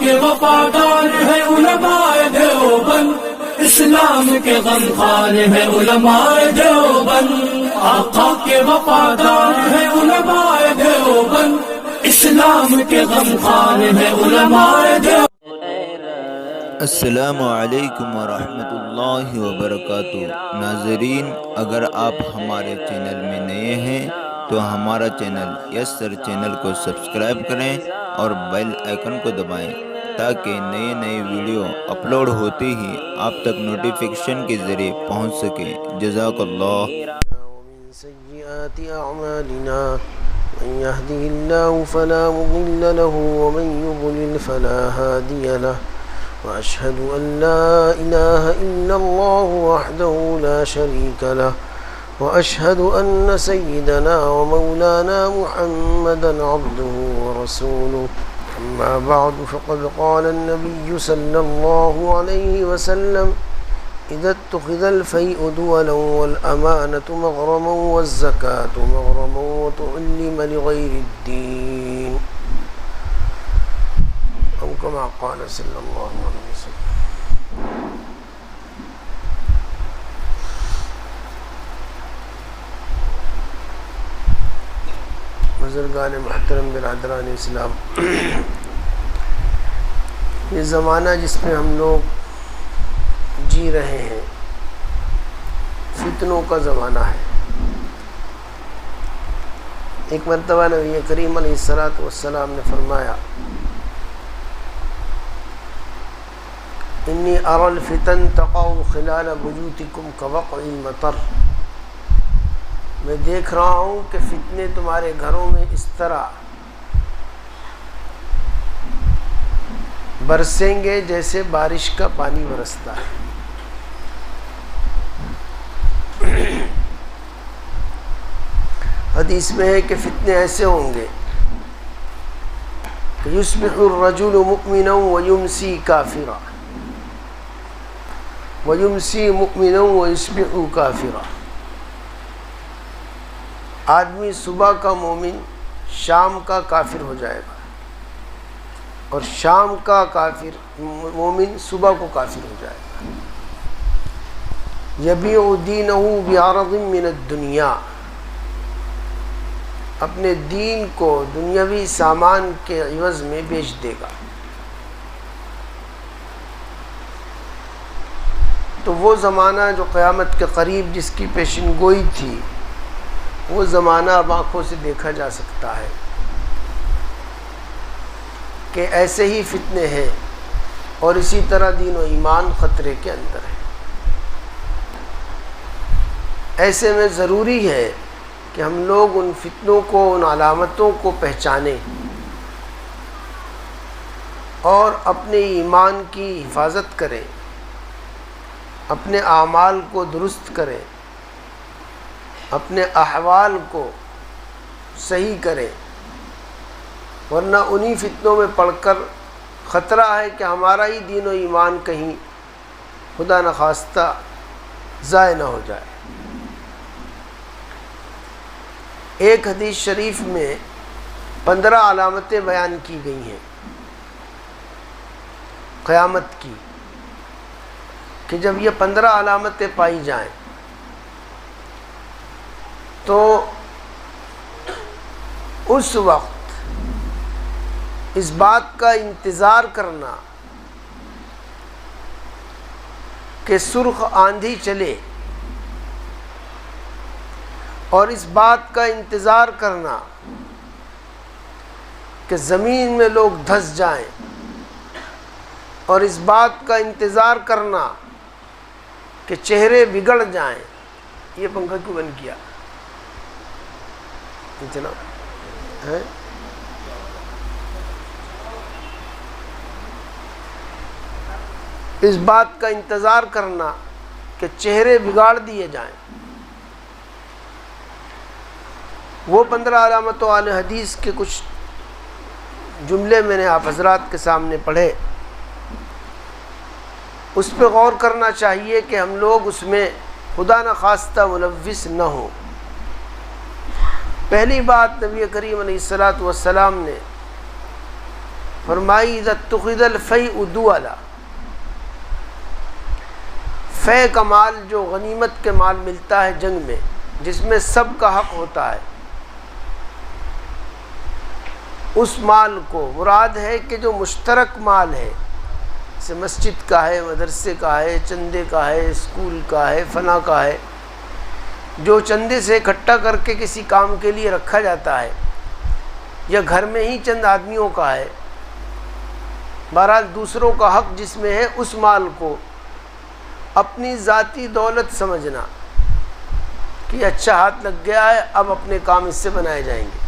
کے وفادار ہے علماء دیوبند، اسلام کے غمخوار ہے علماء دیوبند، آقا کے وفادار ہے علماء دیوبند، اسلام کے غمخوار ہے علماء دیوبند۔ السلام علیکم ورحمۃ اللہ وبرکاتہ۔ ناظرین، اگر آپ ہمارے چینل میں نئے ہیں تو ہمارا چینل یس سر چینل کو سبسکرائب کریں اور بیل آئیکن کو دبائیں تاکہ نئے ویڈیو اپلوڈ ہوتے ہی آپ تک نوٹیفیکیشن کے ذریعے پہنچ سکے۔ جزاک اللہ۔ ومن سيئات أعمالنا من يهده الله فلا مضل له ومن يضلل فلا هادي له، وأشهد أن لا إله إلا الله وحده لا شريك له، وأشهد أن سيدنا ومولانا محمدا عبده ورسوله. أما بعد فقد قال النبي صلى الله عليه وسلم: إذا اتخذ الفيء دولا والأمانة مغرما والزكاة مغرما وتعلم لغير الدين، أو كما قال صلى الله عليه وسلم. بزرگان محترم، برادران اسلام، یہ زمانہ جس میں ہم لوگ جی رہے ہیں فتنوں کا زمانہ ہے۔ ایک مرتبہ نبی کریم علیہ السلام نے فرمایا: انی اری الفتن تقع خلال بیوتکم کوقع المطر، میں دیکھ رہا ہوں کہ فتنے تمہارے گھروں میں اس طرح برسیں گے جیسے بارش کا پانی برستا ہے۔ حدیث میں ہے کہ فتنے ایسے ہوں گے کہ یصبح الرجل مؤمنا ویمسی کافرا ویمسی مؤمنا ویصبح کافرا، آدمی صبح کا مومن شام کا کافر ہو جائے گا، اور شام کا کافر مومن صبح کو کافر ہو جائے گا۔ یبیع دینہ بعرض من الدنیا، اپنے دین کو دنیاوی سامان کے عوض میں بیچ دے گا۔ تو وہ زمانہ جو قیامت کے قریب جس کی پیشن گوئی تھی، وہ زمانہ اب آنکھوں سے دیکھا جا سکتا ہے کہ ایسے ہی فتنے ہیں، اور اسی طرح دین و ایمان خطرے کے اندر ہے۔ ایسے میں ضروری ہے کہ ہم لوگ ان فتنوں کو، ان علامتوں کو پہچانیں اور اپنے ایمان کی حفاظت کریں، اپنے اعمال کو درست کریں، اپنے احوال کو صحیح کریں، ورنہ انہی فتنوں میں پڑھ کر خطرہ ہے کہ ہمارا ہی دین و ایمان کہیں خدا نخواستہ ضائع نہ ہو جائے۔ ایک حدیث شریف میں 15 علامتیں بیان کی گئی ہیں قیامت کی، کہ جب یہ 15 علامتیں پائی جائیں تو اس وقت اس بات کا انتظار کرنا کہ سرخ آندھی چلے، اور اس بات کا انتظار کرنا کہ زمین میں لوگ دھس جائیں، اور اس بات کا انتظار کرنا کہ چہرے بگڑ جائیں۔ یہ پنکھا کیوں بند کیا؟ اتنا ہے؟ اس بات کا انتظار کرنا کہ چہرے بگاڑ دیے جائیں۔ وہ 15 علامتوں والے حدیث کے کچھ جملے میں نے آپ حضرات کے سامنے پڑھے، اس پہ غور کرنا چاہیے کہ ہم لوگ اس میں خدا نخواستہ ملوث نہ ہوں۔ پہلی بات نبی کریم علیہ الصلوۃ والسلام نے فرمائی اذا اتخذ الفیء دولا، فے کا مال جو غنیمت کے مال ملتا ہے جنگ میں، جس میں سب کا حق ہوتا ہے، اس مال کو مراد ہے کہ جو مشترک مال ہے، جیسے مسجد کا ہے، مدرسے کا ہے، چندے کا ہے، اسکول کا ہے، فلاں کا ہے، جو چندے سے اکٹھا کر کے کسی کام کے لیے رکھا جاتا ہے، یا گھر میں ہی چند آدمیوں کا ہے، بہرحال دوسروں کا حق جس میں ہے، اس مال کو اپنی ذاتی دولت سمجھنا کہ اچھا ہاتھ لگ گیا ہے، اب اپنے کام اس سے بنائے جائیں گے،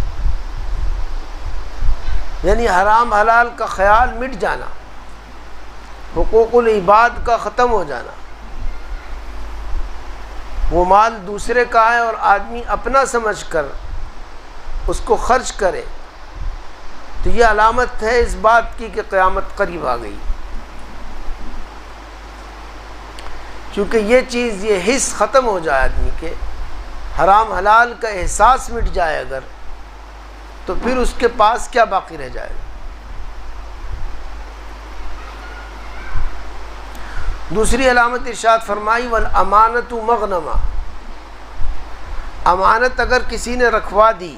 یعنی حرام حلال کا خیال مٹ جانا، حقوق العباد کا ختم ہو جانا، وہ مال دوسرے کا ہے اور آدمی اپنا سمجھ کر اس کو خرچ کرے، تو یہ علامت ہے اس بات کی کہ قیامت قریب آ گئی، چونکہ یہ چیز، یہ حس ختم ہو جائے آدمی کے، حرام حلال کا احساس مٹ جائے اگر، تو پھر اس کے پاس کیا باقی رہ جائے گا۔ دوسری علامت ارشاد فرمائی والامانۃ مغنمہ، امانت اگر کسی نے رکھوا دی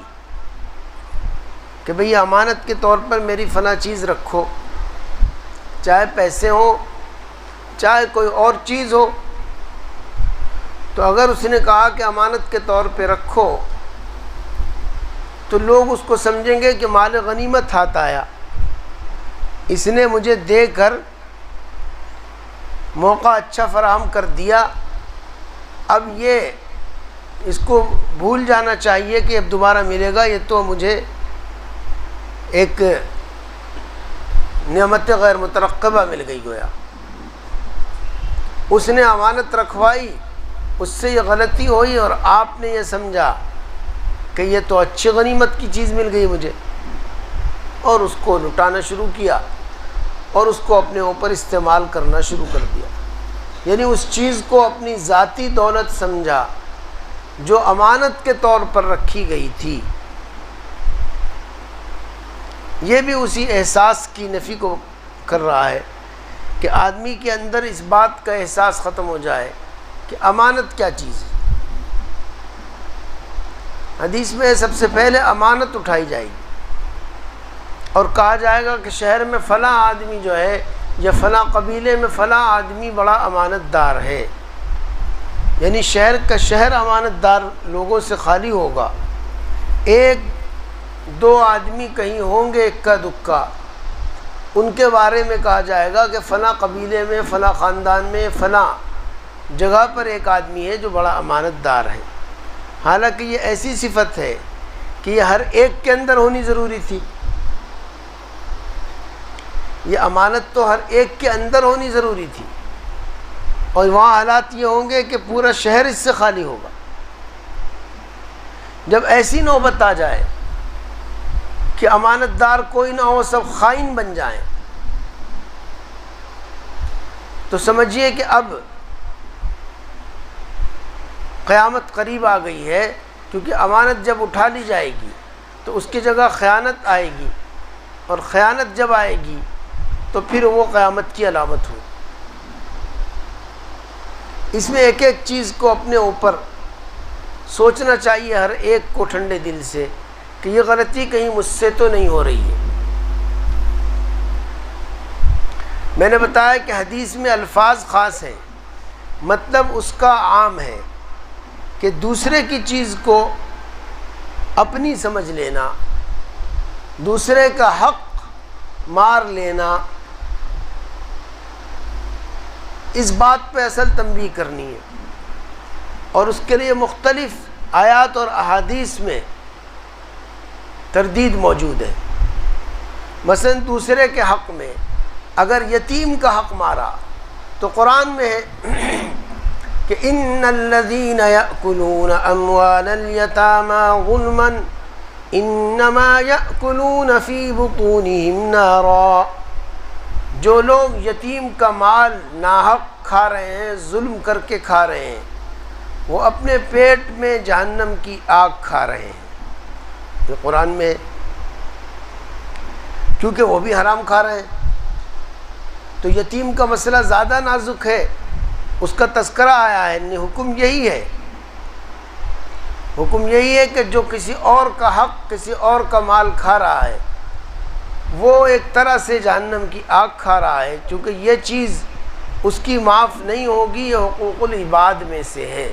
کہ بھئی امانت کے طور پر میری فلاں چیز رکھو، چاہے پیسے ہوں چاہے کوئی اور چیز ہو، تو اگر اس نے کہا کہ امانت کے طور پہ رکھو، تو لوگ اس کو سمجھیں گے کہ مال غنیمت ہاتھ آیا، اس نے مجھے دے کر موقع اچھا فراہم کر دیا، اب یہ اس کو بھول جانا چاہیے کہ اب دوبارہ ملے گا، یہ تو مجھے ایک نعمت غیر مترقبہ مل گئی گویا۔ اس نے امانت رکھوائی، اس سے یہ غلطی ہوئی اور آپ نے یہ سمجھا کہ یہ تو اچھی غنیمت کی چیز مل گئی مجھے، اور اس کو لٹانا شروع کیا اور اس کو اپنے اوپر استعمال کرنا شروع کر دیا، یعنی اس چیز کو اپنی ذاتی دولت سمجھا جو امانت کے طور پر رکھی گئی تھی۔ یہ بھی اسی احساس کی نفی کو کر رہا ہے کہ آدمی کے اندر اس بات کا احساس ختم ہو جائے کہ امانت کیا چیز ہے۔ حدیث میں سب سے پہلے امانت اٹھائی جائے گی اور کہا جائے گا کہ شہر میں فلاں آدمی جو ہے یا فلاں قبیلے میں فلاں آدمی بڑا امانت دار ہے، یعنی شہر کا شہر امانت دار لوگوں سے خالی ہوگا، ایک دو آدمی کہیں ہوں گے اکا دکا، ان کے بارے میں کہا جائے گا کہ فلاں قبیلے میں فلاں خاندان میں فلاں جگہ پر ایک آدمی ہے جو بڑا امانت دار ہے، حالانکہ یہ ایسی صفت ہے کہ یہ ہر ایک کے اندر ہونی ضروری تھی، یہ امانت تو ہر ایک کے اندر ہونی ضروری تھی، اور وہاں حالات یہ ہوں گے کہ پورا شہر اس سے خالی ہوگا۔ جب ایسی نوبت آ جائے کہ امانت دار کوئی نہ ہو، سب خائن بن جائیں، تو سمجھیے کہ اب قیامت قریب آ گئی ہے، کیونکہ امانت جب اٹھا لی جائے گی تو اس کی جگہ خیانت آئے گی، اور خیانت جب آئے گی تو پھر وہ قیامت کی علامت ہو۔ اس میں ایک ایک چیز کو اپنے اوپر سوچنا چاہیے ہر ایک کو ٹھنڈے دل سے کہ یہ غلطی کہیں مجھ سے تو نہیں ہو رہی ہے۔ میں نے بتایا کہ حدیث میں الفاظ خاص ہیں، مطلب اس کا عام ہے کہ دوسرے کی چیز کو اپنی سمجھ لینا، دوسرے کا حق مار لینا، اس بات پہ اصل تنبیہ کرنی ہے، اور اس کے لیے مختلف آیات اور احادیث میں تردید موجود ہے۔ مثلا دوسرے کے حق میں اگر یتیم کا حق مارا تو قرآن میں ہے کہ ان الذین یأکلون اموال الیتامی ظلما انما یأکلون فی بطونہم نارا، جو لوگ یتیم کا مال ناحق کھا رہے ہیں، ظلم کر کے کھا رہے ہیں، وہ اپنے پیٹ میں جہنم کی آگ کھا رہے ہیں۔ یہ قرآن میں کیونکہ وہ بھی حرام کھا رہے ہیں۔ تو یتیم کا مسئلہ زیادہ نازک ہے، اس کا تذکرہ آیا ہے، حکم یہی ہے، حکم یہی ہے کہ جو کسی اور کا حق، کسی اور کا مال کھا رہا ہے، وہ ایک طرح سے جہنم کی آگ کھا رہا ہے، چونکہ یہ چیز اس کی معاف نہیں ہوگی، یہ حقوق العباد میں سے ہے۔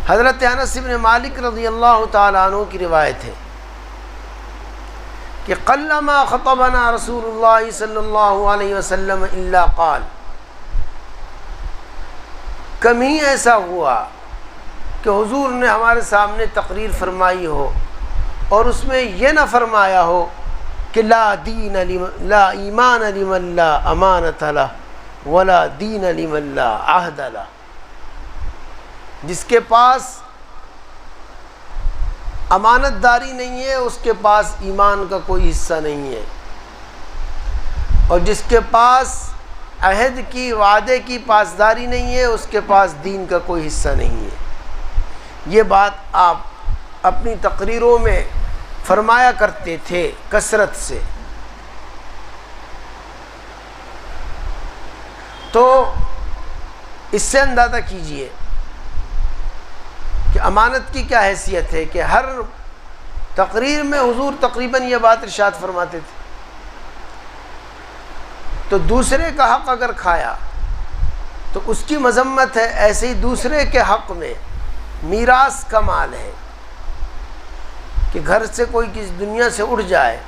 حضرت انس بن مالک رضی اللہ تعالیٰ عنہ کی روایت ہے کہ قلما خطبنا رسول اللہ صلی اللہ علیہ وسلم الا قال، کم ہی ایسا ہوا کہ حضور نے ہمارے سامنے تقریر فرمائی ہو اور اس میں یہ نہ فرمایا ہو کہ لا ایمان لمن لا امانت لہ ولا دین لمن لا عہد لہ، جس کے پاس امانت داری نہیں ہے اس کے پاس ایمان کا کوئی حصہ نہیں ہے، اور جس کے پاس عہد کی، وعدے کی پاسداری نہیں ہے اس کے پاس دین کا کوئی حصہ نہیں ہے۔ یہ بات آپ اپنی تقریروں میں فرمایا کرتے تھے کثرت سے۔ تو اس سے اندازہ کیجئے کہ امانت کی کیا حیثیت ہے کہ ہر تقریر میں حضور تقریباً یہ بات ارشاد فرماتے تھے۔ تو دوسرے کا حق اگر کھایا تو اس کی مذمت ہے، ایسے ہی دوسرے کے حق میں میراث کا مال ہے کہ گھر سے کوئی کسی دنیا سے اٹھ جائے،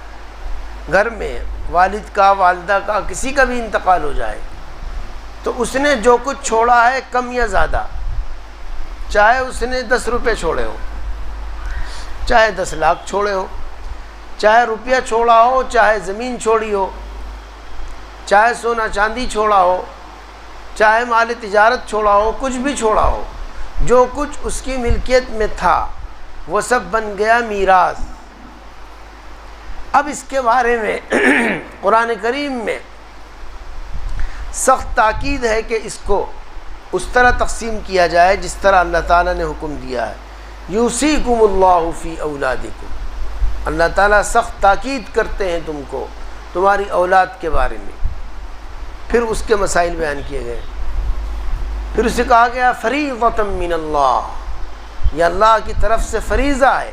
گھر میں والد کا، والدہ کا، کسی کا بھی انتقال ہو جائے، تو اس نے جو کچھ چھوڑا ہے کم یا زیادہ، چاہے اس نے 10 روپے چھوڑے ہو، چاہے 10 لاکھ چھوڑے ہو، چاہے روپیہ چھوڑا ہو، چاہے زمین چھوڑی ہو، چاہے سونا چاندی چھوڑا ہو، چاہے مال تجارت چھوڑا ہو، کچھ بھی چھوڑا ہو، جو کچھ اس کی ملکیت میں تھا وہ سب بن گیا میراث۔ اب اس کے بارے میں قرآن کریم میں سخت تاکید ہے کہ اس کو اس طرح تقسیم کیا جائے جس طرح اللہ تعالیٰ نے حکم دیا ہے۔ یوصیکم اللہ فی اولادکم، اللہ تعالیٰ سخت تاکید کرتے ہیں تم کو تمہاری اولاد کے بارے میں۔ پھر اس کے مسائل بیان کیے گئے، پھر اسے کہا گیا فریضۃ من اللہ، یہ اللہ کی طرف سے فریضہ ہے،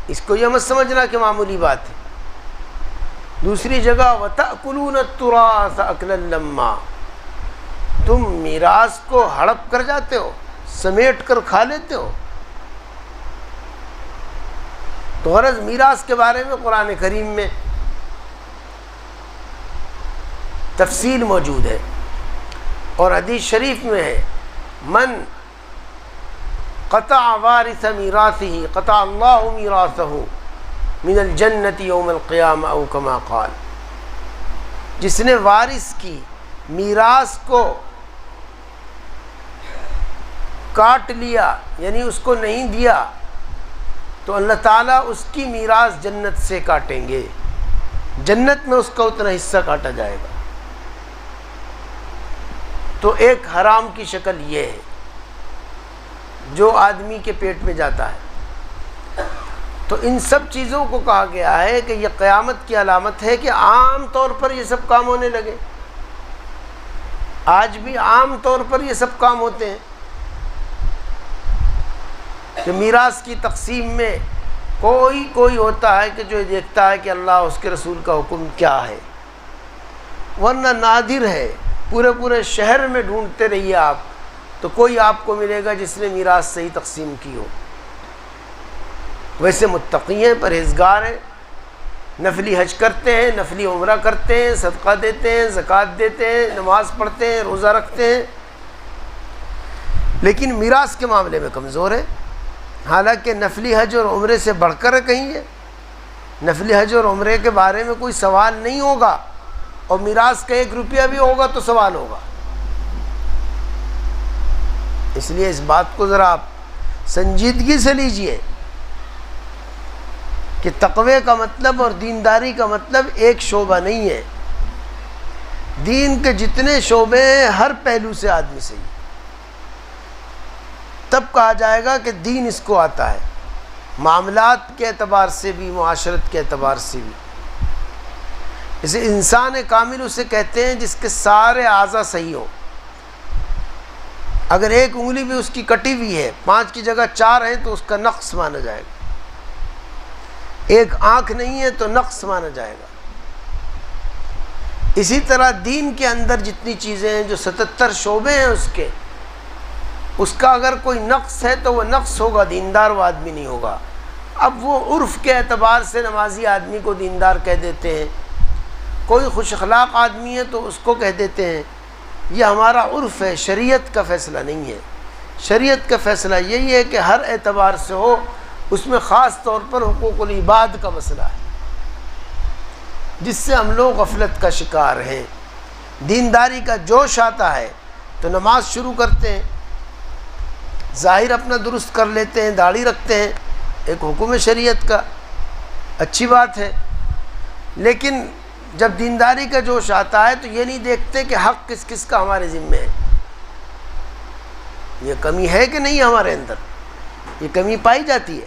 اس کو یہ مت سمجھنا کہ معمولی بات ہے۔ دوسری جگہ وَتَأْكُلُونَ التُّرَاثَ أَكْلًا لَمًّا، تم میراث کو ہڑپ کر جاتے ہو، سمیٹ کر کھا لیتے ہو۔ تو غرض میراث کے بارے میں قرآن کریم میں تفصیل موجود ہے، اور حدیث شریف میں ہے من قطع وارث میراثه قطع اللہ میراثه من الجنت یوم القیامہ او کما قال، جس نے وارث کی میراث کو کاٹ لیا یعنی اس کو نہیں دیا تو اللہ تعالیٰ اس کی میراث جنت سے کاٹیں گے، جنت میں اس کا اتنا حصہ کاٹا جائے گا۔ تو ایک حرام کی شکل یہ ہے جو آدمی کے پیٹ میں جاتا ہے۔ تو ان سب چیزوں کو کہا گیا ہے کہ یہ قیامت کی علامت ہے کہ عام طور پر یہ سب کام ہونے لگے۔ آج بھی عام طور پر یہ سب کام ہوتے ہیں کہ میراث کی تقسیم میں کوئی ہوتا ہے کہ جو دیکھتا ہے کہ اللہ اس کے رسول کا حکم کیا ہے، ورنہ نادر ہے۔ پورے شہر میں ڈھونڈتے رہیے آپ تو کوئی آپ کو ملے گا جس نے میراث صحیح تقسیم کی ہو۔ ویسے متقی ہیں، پرہیزگار ہیں، نفلی حج کرتے ہیں، نفلی عمرہ کرتے ہیں، صدقہ دیتے ہیں، زکوٰۃ دیتے ہیں، نماز پڑھتے ہیں، روزہ رکھتے ہیں، لیکن میراث کے معاملے میں کمزور ہے۔ حالانکہ نفلی حج اور عمرے سے بڑھ کر کہیں ہے، نفلی حج اور عمرے کے بارے میں کوئی سوال نہیں ہوگا، اور میراث کا 1 روپیہ بھی ہوگا تو سوال ہوگا۔ اس لیے اس بات کو ذرا آپ سنجیدگی سے لیجئے کہ تقوی کا مطلب اور دینداری کا مطلب ایک شعبہ نہیں ہے، دین کے جتنے شعبے ہیں ہر پہلو سے آدمی صحیح، تب کہا جائے گا کہ دین اس کو آتا ہے۔ معاملات کے اعتبار سے بھی، معاشرت کے اعتبار سے بھی۔ اسے انسان کامل اسے کہتے ہیں جس کے سارے اعضاء صحیح ہوں۔ اگر ایک انگلی بھی اس کی کٹی ہوئی ہے، 5 کی جگہ 4 ہیں تو اس کا نقص مانا جائے گا۔ ایک آنکھ نہیں ہے تو نقص مانا جائے گا۔ اسی طرح دین کے اندر جتنی چیزیں ہیں، جو 77 شعبے ہیں اس کا اگر کوئی نقص ہے تو وہ نقص ہوگا، دیندار وہ آدمی نہیں ہوگا۔ اب وہ عرف کے اعتبار سے نمازی آدمی کو دیندار کہہ دیتے ہیں، کوئی خوش اخلاق آدمی ہے تو اس کو کہہ دیتے ہیں۔ یہ ہمارا عرف ہے، شریعت کا فیصلہ نہیں ہے۔ شریعت کا فیصلہ یہی ہے کہ ہر اعتبار سے ہو، اس میں خاص طور پر حقوق العباد کا مسئلہ ہے، جس سے ہم لوگ غفلت کا شکار ہیں۔ دینداری کا جوش آتا ہے تو نماز شروع کرتے ہیں، ظاہر اپنا درست کر لیتے ہیں، داڑھی رکھتے ہیں، ایک حکم شریعت کا، اچھی بات ہے۔ لیکن جب دینداری کا جوش آتا ہے تو یہ نہیں دیکھتے کہ حق کس کس کا ہمارے ذمہ ہے، یہ کمی ہے کہ نہیں ہمارے اندر، یہ کمی پائی جاتی ہے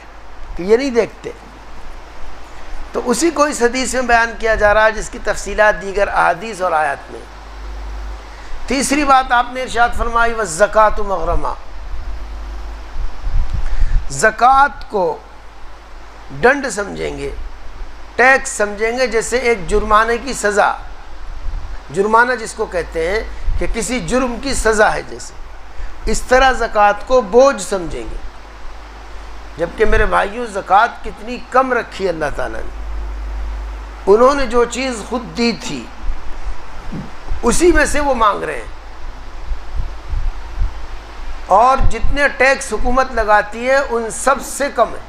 کہ یہ نہیں دیکھتے۔ تو اسی کو اس حدیث میں بیان کیا جا رہا ہے، جس کی تفصیلات دیگر احادیث اور آیات میں۔ تیسری بات آپ نے ارشاد فرمائی والزکوٰۃ مغرمہ، زکوٰۃ کو ڈنڈ سمجھیں گے، ٹیکس سمجھیں گے، جیسے ایک جرمانے کی سزا، جرمانہ جس کو کہتے ہیں کہ کسی جرم کی سزا ہے، جیسے اس طرح زکوٰۃ کو بوجھ سمجھیں گے۔ جبکہ میرے بھائیوں زکوٰۃ کتنی کم رکھی اللہ تعالیٰ نے، انہوں نے جو چیز خود دی تھی اسی میں سے وہ مانگ رہے ہیں، اور جتنے ٹیکس حکومت لگاتی ہے ان سب سے کم ہے۔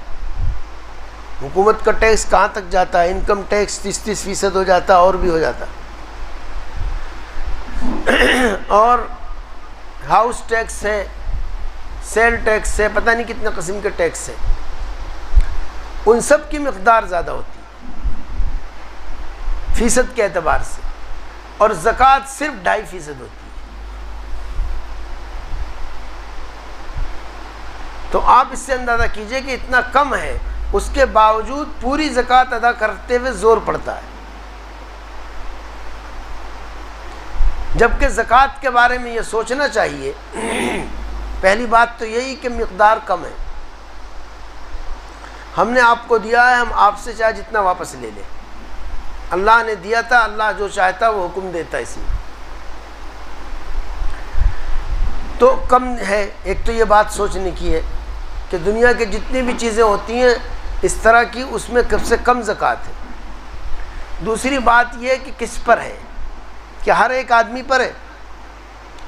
حکومت کا ٹیکس کہاں تک جاتا ہے؟ انکم ٹیکس 30% ہو جاتا ہے، اور بھی ہو جاتا ہے، اور ہاؤس ٹیکس ہے، سیل ٹیکس ہے، پتہ نہیں کتنے قسم کے ٹیکس ہیں، ان سب کی مقدار زیادہ ہوتی ہے فیصد کے اعتبار سے، اور زکوٰۃ صرف 2.5% ہوتی ہے۔ تو آپ اس سے اندازہ کیجئے کہ اتنا کم ہے، اس کے باوجود پوری زکوٰۃ ادا کرتے ہوئے زور پڑتا ہے۔ جبکہ زکوٰۃ کے بارے میں یہ سوچنا چاہیے، پہلی بات تو یہی کہ مقدار کم ہے، ہم نے آپ کو دیا ہے، ہم آپ سے چاہے جتنا واپس لے لیں، اللہ نے دیا تھا، اللہ جو چاہتا وہ حکم دیتا اس میں، تو کم ہے۔ ایک تو یہ بات سوچنے کی ہے کہ دنیا کے جتنی بھی چیزیں ہوتی ہیں اس طرح کی، اس میں کم سے کم زکوٰۃ ہے۔ دوسری بات یہ کہ کس پر ہے، کہ ہر ایک آدمی پر ہے؟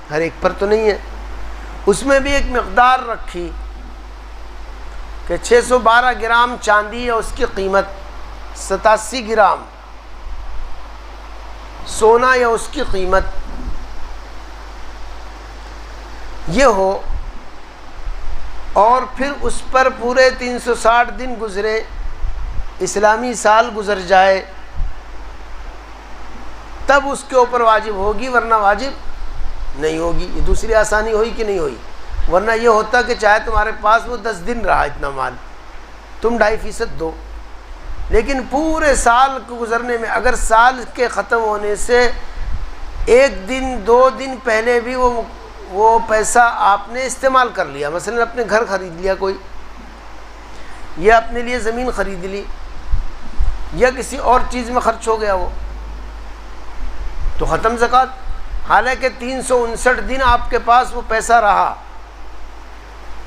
ہر ایک پر تو نہیں ہے، اس میں بھی ایک مقدار رکھی کہ 612 گرام چاندی ہے، اس کی قیمت 87 گرام سونا یا اس کی قیمت یہ ہو، اور پھر اس پر پورے 360 دن گزرے، اسلامی سال گزر جائے، تب اس کے اوپر واجب ہوگی، ورنہ واجب نہیں ہوگی۔ یہ دوسری آسانی ہوئی کہ نہیں ہوئی؟ ورنہ یہ ہوتا کہ چاہے تمہارے پاس وہ 10 دن رہا اتنا مال، تم 2.5% دو، لیکن پورے سال کو گزرنے میں اگر سال کے ختم ہونے سے 1 دن 2 دن پہلے بھی وہ پیسہ آپ نے استعمال کر لیا، مثلا اپنے گھر خرید لیا کوئی، یا اپنے لیے زمین خرید لی، یا کسی اور چیز میں خرچ ہو گیا، وہ تو ختم زکوٰۃ۔ حالانکہ 359 دن آپ کے پاس وہ پیسہ رہا،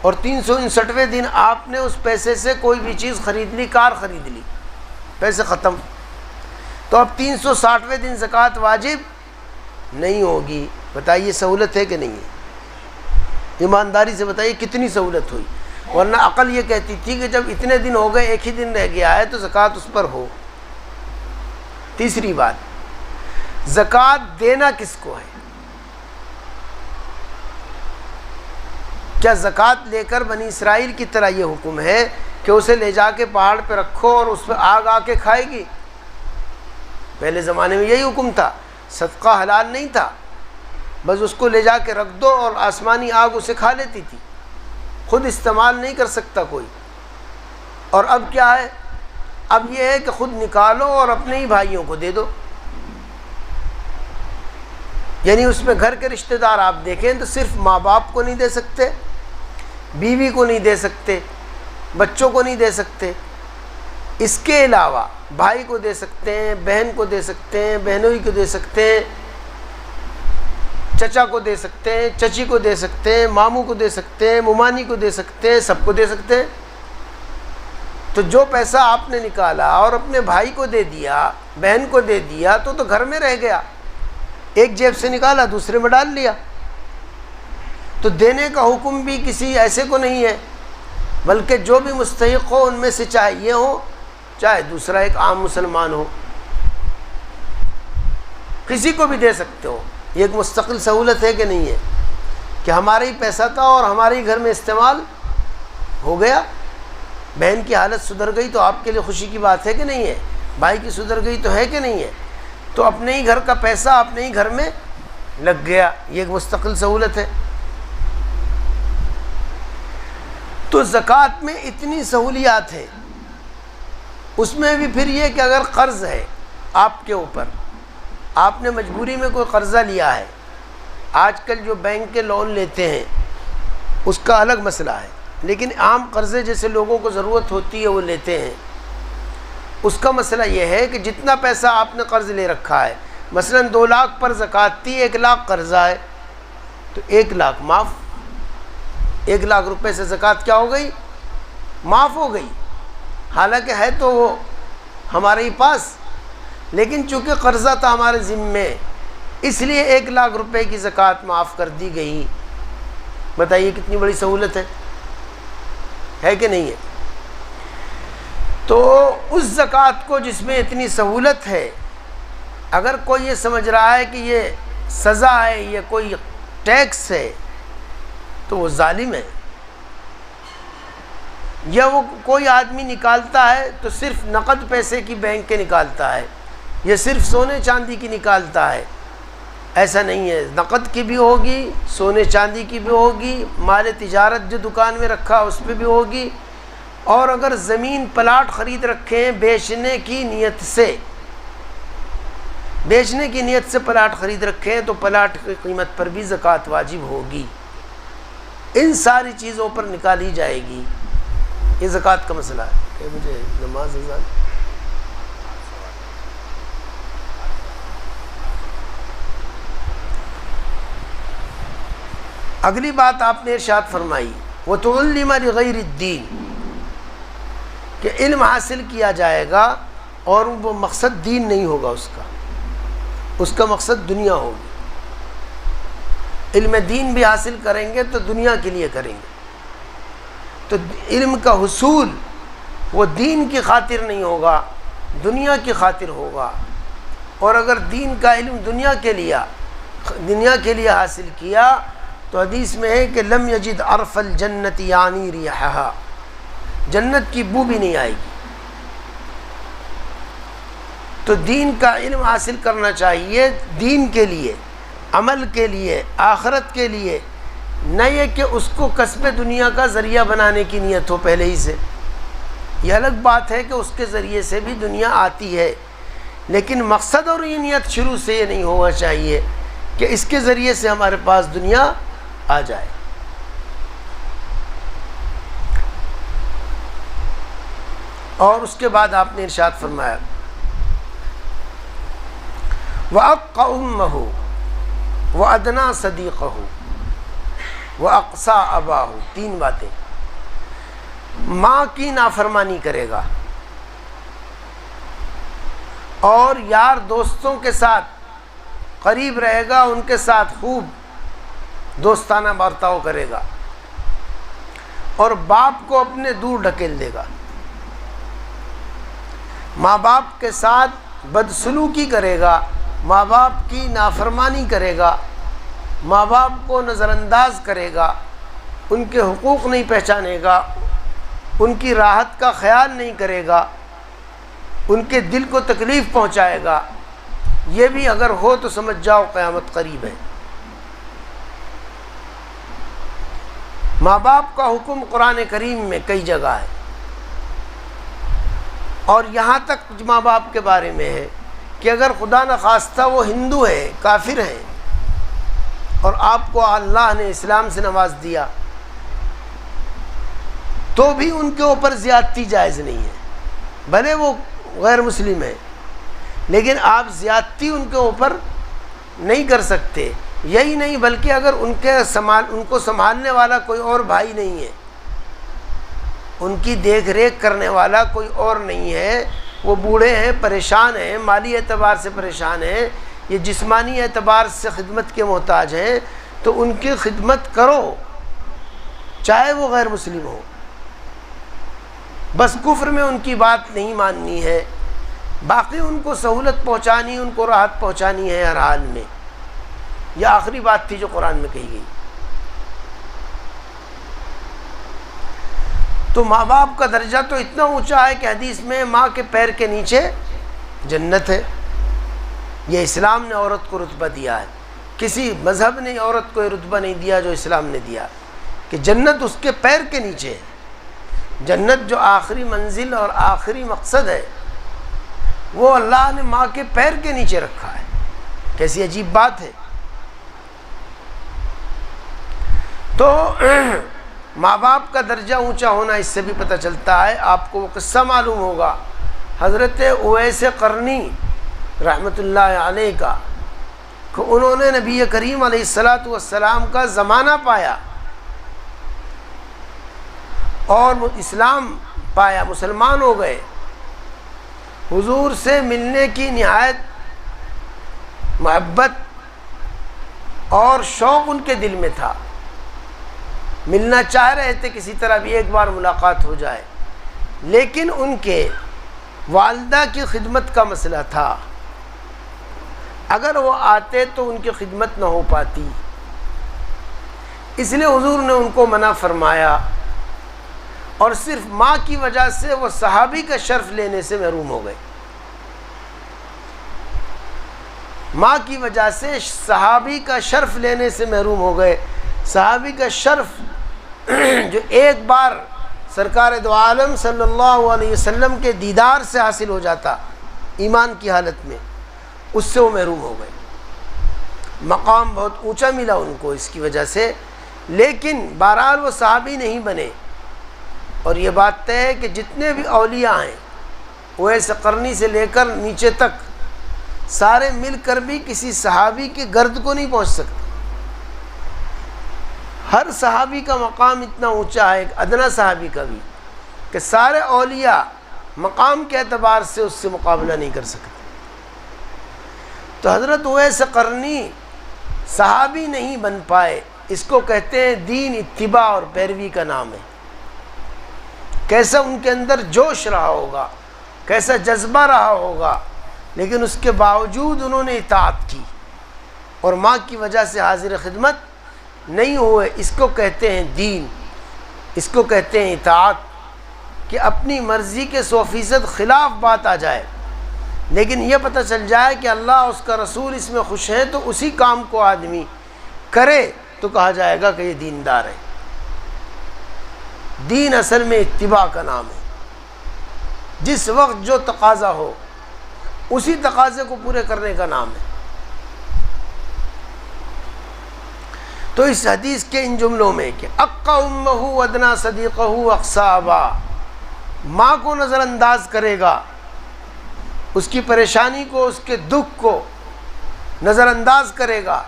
اور 359ویں دن آپ نے اس پیسے سے کوئی بھی چیز خرید لی، کار خرید لی، پیسے ختم، تو اب 360ویں دن زکوٰۃ واجب نہیں ہوگی۔ بتائیے سہولت ہے کہ نہیں ہے؟ ایمانداری سے بتائیے کتنی سہولت ہوئی، ورنہ عقل یہ کہتی تھی کہ جب اتنے دن ہو گئے، 1 ہی دن رہ گیا ہے، تو زکوٰۃ اس پر ہو۔ تیسری بات، زکوٰۃ دینا کس کو ہے؟ کیا زکوٰۃ لے کر بنی اسرائیل کی طرح یہ حکم ہے کہ اسے لے جا کے پہاڑ پہ رکھو اور اس پہ آگ آ کے کھائے گی؟ پہلے زمانے میں یہی حکم تھا، صدقہ حلال نہیں تھا، بس اس کو لے جا کے رکھ دو اور آسمانی آگ اسے کھا لیتی تھی، خود استعمال نہیں کر سکتا کوئی، اور اب کیا ہے؟ اب یہ ہے کہ خود نکالو اور اپنے ہی بھائیوں کو دے دو. یعنی اس میں گھر کے رشتہ دار آپ دیکھیں تو صرف ماں باپ کو نہیں دے سکتے، بیوی کو نہیں دے سکتے، بچوں کو نہیں دے سکتے، اس کے علاوہ بھائی کو دے سکتے ہیں، بہن کو دے سکتے ہیں، بہنوئی کو دے سکتے ہیں، چچا کو دے سکتے ہیں، چچی کو دے سکتے ہیں، ماموں کو دے سکتے ہیں، ممانی کو دے سکتے ہیں، سب کو دے سکتے ہیں. تو جو پیسہ آپ نے نکالا اور اپنے بھائی کو دے دیا، بہن کو دے دیا، تو گھر میں رہ گیا. ایک جیب سے نکالا دوسرے میں ڈال لیا. تو دینے کا حکم بھی کسی ایسے کو نہیں ہے، بلکہ جو بھی مستحق ہو ان میں سے، چاہے یہ ہو چاہے دوسرا ایک عام مسلمان ہو، کسی کو بھی دے سکتے ہو. یہ ایک مستقل سہولت ہے کہ نہیں ہے کہ ہمارا ہی پیسہ تھا اور ہمارے ہی گھر میں استعمال ہو گیا. بہن کی حالت سدھر گئی تو آپ کے لیے خوشی کی بات ہے کہ نہیں ہے؟ بھائی کی سدھر گئی تو ہے کہ نہیں ہے؟ تو اپنے ہی گھر کا پیسہ اپنے ہی گھر میں لگ گیا. یہ ایک مستقل سہولت ہے. تو زکوٰۃ میں اتنی سہولیات ہیں. اس میں بھی پھر یہ کہ اگر قرض ہے آپ کے اوپر، آپ نے مجبوری میں کوئی قرضہ لیا ہے، آج کل جو بینک کے لون لیتے ہیں اس کا الگ مسئلہ ہے، لیکن عام قرضے جیسے لوگوں کو ضرورت ہوتی ہے وہ لیتے ہیں. اس کا مسئلہ یہ ہے کہ جتنا پیسہ آپ نے قرض لے رکھا ہے، مثلا 2 لاکھ پر زکوٰۃ تھی، 1 لاکھ قرضہ ہے، تو 1 لاکھ معاف. 1 لاکھ روپے سے زکوٰۃ کیا ہو گئی؟ معاف ہو گئی. حالانکہ ہے تو وہ ہمارے ہی پاس، لیکن چونکہ قرضہ تھا ہمارے ذمے، اس لیے 1 لاکھ روپے کی زکوٰۃ معاف کر دی گئی. بتائیے کتنی بڑی سہولت ہے کہ نہیں ہے؟ تو اس زکوٰۃ کو جس میں اتنی سہولت ہے، اگر کوئی یہ سمجھ رہا ہے کہ یہ سزا ہے، یہ کوئی ٹیکس ہے، تو وہ ظالم ہے. یا وہ کوئی آدمی نکالتا ہے تو صرف نقد پیسے کی بینک کے نکالتا ہے، یا صرف سونے چاندی کی نکالتا ہے. ایسا نہیں ہے. نقد کی بھی ہوگی، سونے چاندی کی بھی ہوگی، مال تجارت جو دکان میں رکھا اس پہ بھی ہوگی. اور اگر زمین پلاٹ خرید رکھیں بیچنے کی نیت سے پلاٹ خرید رکھیں تو پلاٹ کی قیمت پر بھی زکوٰۃ واجب ہوگی. ان ساری چیزوں پر نکالی جائے گی. یہ زکوٰۃ کا مسئلہ ہے. کہ مجھے نماز اذان اگلی بات آپ نے ارشاد فرمائی وَتُعَلِّمَ لِغَيْرِ الدِّينِ، کہ علم حاصل کیا جائے گا اور وہ مقصد دین نہیں ہوگا، اس کا مقصد دنیا ہوگی. علم دین بھی حاصل کریں گے تو دنیا کے لیے کریں گے. تو علم کا حصول وہ دین کی خاطر نہیں ہوگا، دنیا کی خاطر ہوگا. اور اگر دین کا علم دنیا کے لیے حاصل کیا تو حدیث میں ہے کہ لم یجد عرف الجنت یعنی ریحہا، جنت کی بو بھی نہیں آئے گی. تو دین کا علم حاصل کرنا چاہیے، دین کے لیے، عمل کے لیے، آخرت کے لیے، نہ یہ کہ اس کو کسب دنیا کا ذریعہ بنانے کی نیت ہو پہلے ہی سے. یہ الگ بات ہے کہ اس کے ذریعے سے بھی دنیا آتی ہے، لیکن مقصد اور یہ نیت شروع سے یہ نہیں ہونا چاہیے کہ اس کے ذریعے سے ہمارے پاس دنیا آ جائے. اور اس کے بعد آپ نے ارشاد فرمایا وَأَقَّ أُمَّهُ وَأَدْنَى صَدِيقَهُ وَأَقْصَى أَبَاهُ. 3 باتیں. ماں کی نافرمانی کرے گا اور یار دوستوں کے ساتھ قریب رہے گا، ان کے ساتھ خوب دوستانہ برتاؤ کرے گا، اور باپ کو اپنے دور ڈھکیل دے گا. ماں باپ کے ساتھ بدسلوکی کرے گا، ماں باپ کی نافرمانی کرے گا، ماں باپ کو نظر انداز کرے گا، ان کے حقوق نہیں پہچانے گا، ان کی راحت کا خیال نہیں کرے گا، ان کے دل کو تکلیف پہنچائے گا. یہ بھی اگر ہو تو سمجھ جاؤ قیامت قریب ہے. ماں باپ کا حکم قرآن کریم میں کئی جگہ ہے. اور یہاں تک ماں باپ کے بارے میں ہے کہ اگر خدا نخواستہ وہ ہندو ہے، کافر ہیں، اور آپ کو اللہ نے اسلام سے نواز دیا، تو بھی ان کے اوپر زیادتی جائز نہیں ہے، بھلے وہ غیر مسلم ہیں، لیکن آپ زیادتی ان کے اوپر نہیں کر سکتے۔ یہی نہیں بلکہ اگر ان کو سنبھالنے والا کوئی اور بھائی نہیں ہے، ان کی دیکھ ریکھ کرنے والا کوئی اور نہیں ہے، وہ بوڑھے ہیں، پریشان ہیں، مالی اعتبار سے پریشان ہیں، یہ جسمانی اعتبار سے خدمت کے محتاج ہیں، تو ان کی خدمت کرو، چاہے وہ غیر مسلم ہو۔ بس کفر میں ان کی بات نہیں ماننی ہے، باقی ان کو سہولت پہنچانی، ان کو راحت پہنچانی ہے ہر حال میں۔ یہ آخری بات تھی جو قرآن میں کہی گئی۔ تو ماں باپ کا درجہ تو اتنا اونچا ہے کہ حدیث میں ماں کے پیر کے نیچے جنت ہے۔ یہ اسلام نے عورت کو رتبہ دیا ہے، کسی مذہب نے عورت کو یہ رتبہ نہیں دیا جو اسلام نے دیا، کہ جنت اس کے پیر کے نیچے ہے۔ جنت جو آخری منزل اور آخری مقصد ہے، وہ اللہ نے ماں کے پیر کے نیچے رکھا ہے۔ کیسی عجیب بات ہے۔ تو ماں باپ کا درجہ اونچا ہونا اس سے بھی پتہ چلتا ہے۔ آپ کو وہ قصہ معلوم ہوگا حضرت اویس قرنی رحمۃ اللہ علیہ کا، کہ انہوں نے نبی کریم علیہ الصلاۃ والسلام کا زمانہ پایا اور اسلام پایا، مسلمان ہو گئے۔ حضور سے ملنے کی نہایت محبت اور شوق ان کے دل میں تھا، ملنا چاہ رہے تھے کسی طرح بھی ایک بار ملاقات ہو جائے، لیکن ان کے والدہ کی خدمت کا مسئلہ تھا، اگر وہ آتے تو ان کی خدمت نہ ہو پاتی، اس لیے حضور نے ان کو منع فرمایا، اور صرف ماں کی وجہ سے وہ صحابی کا شرف لینے سے محروم ہو گئے۔ ماں کی وجہ سے صحابی کا شرف لینے سے محروم ہو گئے۔ صحابی کا شرف جو ایک بار سرکار دو عالم صلی اللہ علیہ وسلم کے دیدار سے حاصل ہو جاتا ایمان کی حالت میں، اس سے وہ محروم ہو گئے۔ مقام بہت اونچا ملا ان کو اس کی وجہ سے، لیکن بہرحال وہ صحابی نہیں بنے۔ اور یہ بات طے ہے کہ جتنے بھی اولیاء ہیں، اویس قرنی سے لے کر نیچے تک، سارے مل کر بھی کسی صحابی کے گرد کو نہیں پہنچ سکتے۔ ہر صحابی کا مقام اتنا اونچا ہے، ایک ادنا صحابی کا بھی، کہ سارے اولیاء مقام کے اعتبار سے اس سے مقابلہ نہیں کر سکتے۔ تو حضرت اویس قرنی صحابی نہیں بن پائے، اس کو کہتے ہیں دین اتباع اور پیروی کا نام ہے۔ کیسا ان کے اندر جوش رہا ہوگا، کیسا جذبہ رہا ہوگا، لیکن اس کے باوجود انہوں نے اطاعت کی اور ماں کی وجہ سے حاضر خدمت نہیں ہوئے۔ اس کو کہتے ہیں دین، اس کو کہتے ہیں اطاعت، کہ اپنی مرضی کے 100% خلاف بات آ جائے، لیکن یہ پتہ چل جائے کہ اللہ اس کا رسول اس میں خوش ہیں، تو اسی کام کو آدمی کرے تو کہا جائے گا کہ یہ دیندار ہے۔ دین اصل میں اتباع کا نام ہے۔ جس وقت جو تقاضا ہو اسی تقاضے کو پورے کرنے کا نام ہے۔ تو اس حدیث کے ان جملوں میں کہ اقا امہ ودنا صدیقہ اقصا ابا، ماں کو نظر انداز کرے گا، اس کی پریشانی کو، اس کے دکھ کو نظر انداز کرے گا،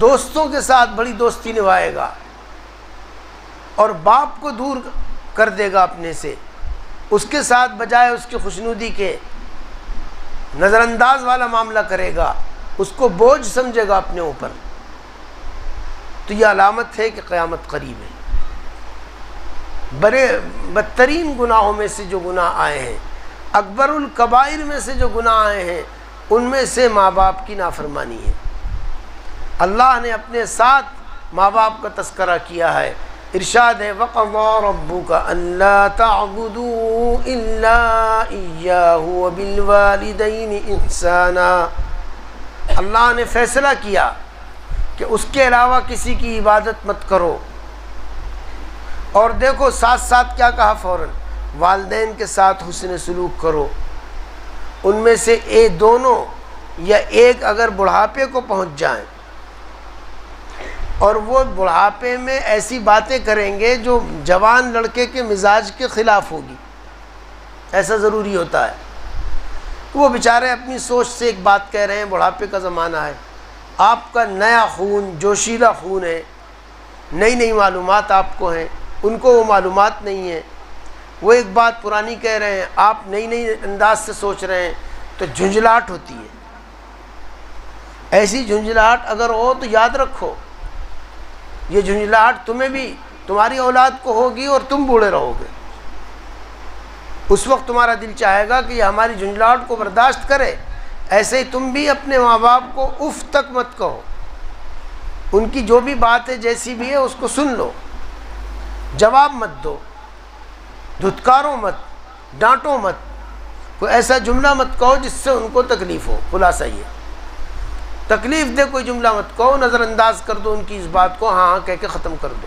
دوستوں کے ساتھ بڑی دوستی نبھائے گا، اور باپ کو دور کر دے گا اپنے سے، اس کے ساتھ بجائے اس کی خوشنودی کے نظر انداز والا معاملہ کرے گا، اس کو بوجھ سمجھے گا اپنے اوپر، تو یہ علامت ہے کہ قیامت قریب ہے۔ بدترین گناہوں میں سے جو گناہ آئے ہیں، اکبر الکبائر میں سے جو گناہ آئے ہیں، ان میں سے ماں باپ کی نافرمانی ہے۔ اللہ نے اپنے ساتھ ماں باپ کا تذکرہ کیا ہے، ارشاد ہے وَقَضَىٰ رَبُّكَ أَلَّا تَعْبُدُوا إِلَّا إِيَّاهُ وَبِالْوَالِدَيْنِ إِحْسَانًا۔ اللہ نے فیصلہ کیا کہ اس کے علاوہ کسی کی عبادت مت کرو، اور دیکھو ساتھ ساتھ کیا کہا فوراً، والدین کے ساتھ حسن سلوک کرو. ان میں سے دونوں یا ایک اگر بڑھاپے کو پہنچ جائیں اور وہ بڑھاپے میں ایسی باتیں کریں گے جو جوان لڑکے کے مزاج کے خلاف ہوگی، ایسا ضروری ہوتا ہے. وہ بیچارے اپنی سوچ سے ایک بات کہہ رہے ہیں، بڑھاپے کا زمانہ ہے، آپ کا نیا خون، جوشیلا خون ہے، نئی نئی معلومات آپ کو ہیں، ان کو وہ معلومات نہیں ہیں. وہ ایک بات پرانی کہہ رہے ہیں، آپ نئی نئی انداز سے سوچ رہے ہیں، تو جھنجھلاہٹ ہوتی ہے. ایسی جھنجھلاہٹ اگر ہو تو یاد رکھو یہ جھنجھلاہٹ تمہیں بھی، تمہاری اولاد کو ہوگی اور تم بوڑھے رہو گے. اس وقت تمہارا دل چاہے گا کہ یہ ہماری جھنجھلاہٹ کو برداشت کرے. ایسے ہی تم بھی اپنے ماں باپ کو اف تک مت کہو، ان کی جو بھی بات ہے جیسی بھی ہے اس کو سن لو، جواب مت دو، دھتکارو مت، ڈانٹو مت، کوئی ایسا جملہ مت کہو جس سے ان کو تکلیف ہو. خلاصہ یہ تکلیف دے کوئی جملہ مت کہو، نظر انداز کر دو ان کی اس بات کو، ہاں ہاں کہہ کے ختم کر دو.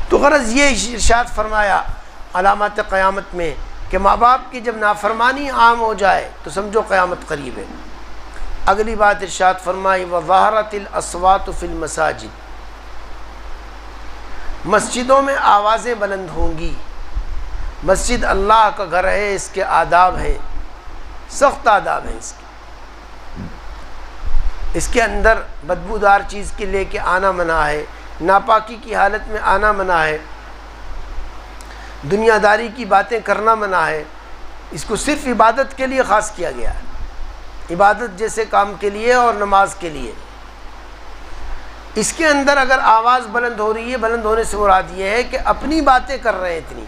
تو غرض یہ ارشاد فرمایا علامات قیامت میں کہ ماں باپ کی جب نافرمانی عام ہو جائے تو سمجھو قیامت قریب ہے. اگلی بات ارشاد فرمائی وظہرت الاصوات فی المساجد، مسجدوں میں آوازیں بلند ہوں گی. مسجد اللہ کا گھر ہے، اس کے آداب ہیں، سخت آداب ہیں اس کے اندر بدبودار چیز کے لے کے آنا منع ہے، ناپاکی کی حالت میں آنا منع ہے، دنیا داری کی باتیں کرنا منع ہے. اس کو صرف عبادت کے لیے خاص کیا گیا ہے، عبادت جیسے کام کے لیے اور نماز کے لیے. اس کے اندر اگر آواز بلند ہو رہی ہے، بلند ہونے سے مراد یہ ہے کہ اپنی باتیں کر رہے ہیں اتنی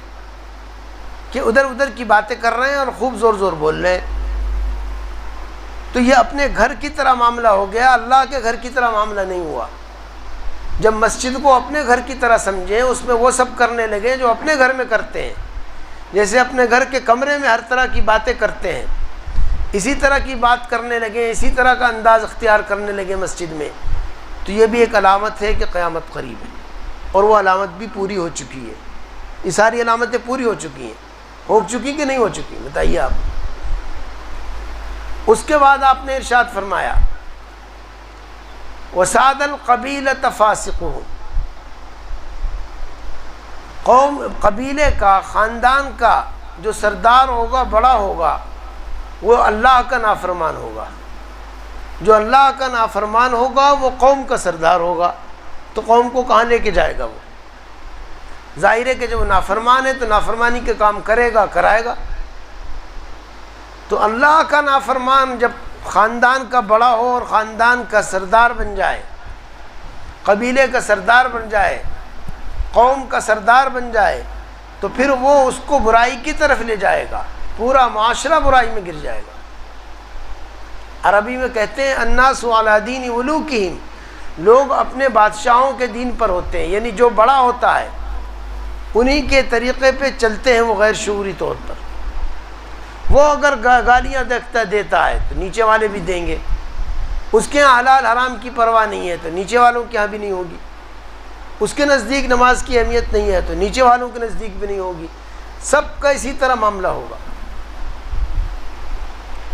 کہ ادھر ادھر کی باتیں کر رہے ہیں اور خوب زور زور بول رہے ہیں، تو یہ اپنے گھر کی طرح معاملہ ہو گیا، اللہ کے گھر کی طرح معاملہ نہیں ہوا. جب مسجد کو اپنے گھر کی طرح سمجھیں، اس میں وہ سب کرنے لگے جو اپنے گھر میں کرتے ہیں، جیسے اپنے گھر کے کمرے میں ہر طرح کی باتیں کرتے ہیں اسی طرح کی بات کرنے لگے، اسی طرح کا انداز اختیار کرنے لگے مسجد میں، تو یہ بھی ایک علامت ہے کہ قیامت قریب ہے. اور وہ علامت بھی پوری ہو چکی ہے. یہ ساری علامتیں پوری ہو چکی ہیں. ہو چکی کہ نہیں ہو چکی بتائیے آپ. اس کے بعد آپ نے ارشاد فرمایا وَسَادَ الْقَبِيلَةَ فَاسِقُهُمْ، قوم قبیلے کا، خاندان کا جو سردار ہوگا، بڑا ہوگا، وہ اللہ کا نافرمان ہوگا. جو اللہ کا نافرمان ہوگا وہ قوم کا سردار ہوگا، تو قوم کو کہاں لے کے جائے گا؟ وہ ظاہر ہے کہ جب وہ نافرمان ہے تو نافرمانی کے کام کرے گا، کرائے گا. تو اللہ کا نافرمان جب خاندان کا بڑا ہو اور خاندان کا سردار بن جائے، قبیلے کا سردار بن جائے، قوم کا سردار بن جائے، تو پھر وہ اس کو برائی کی طرف لے جائے گا، پورا معاشرہ برائی میں گر جائے گا. عربی میں کہتے ہیں الناس علی دین ملوکہم، لوگ اپنے بادشاہوں کے دین پر ہوتے ہیں، یعنی جو بڑا ہوتا ہے انہی کے طریقے پہ چلتے ہیں وہ غیر شعوری طور پر. وہ اگر گالیاں دیتا ہے تو نیچے والے بھی دیں گے، اس کے یہاں حلال حرام کی پرواہ نہیں ہے تو نیچے والوں کے یہاں بھی نہیں ہوگی، اس کے نزدیک نماز کی اہمیت نہیں ہے تو نیچے والوں کے نزدیک بھی نہیں ہوگی. سب کا اسی طرح معاملہ ہوگا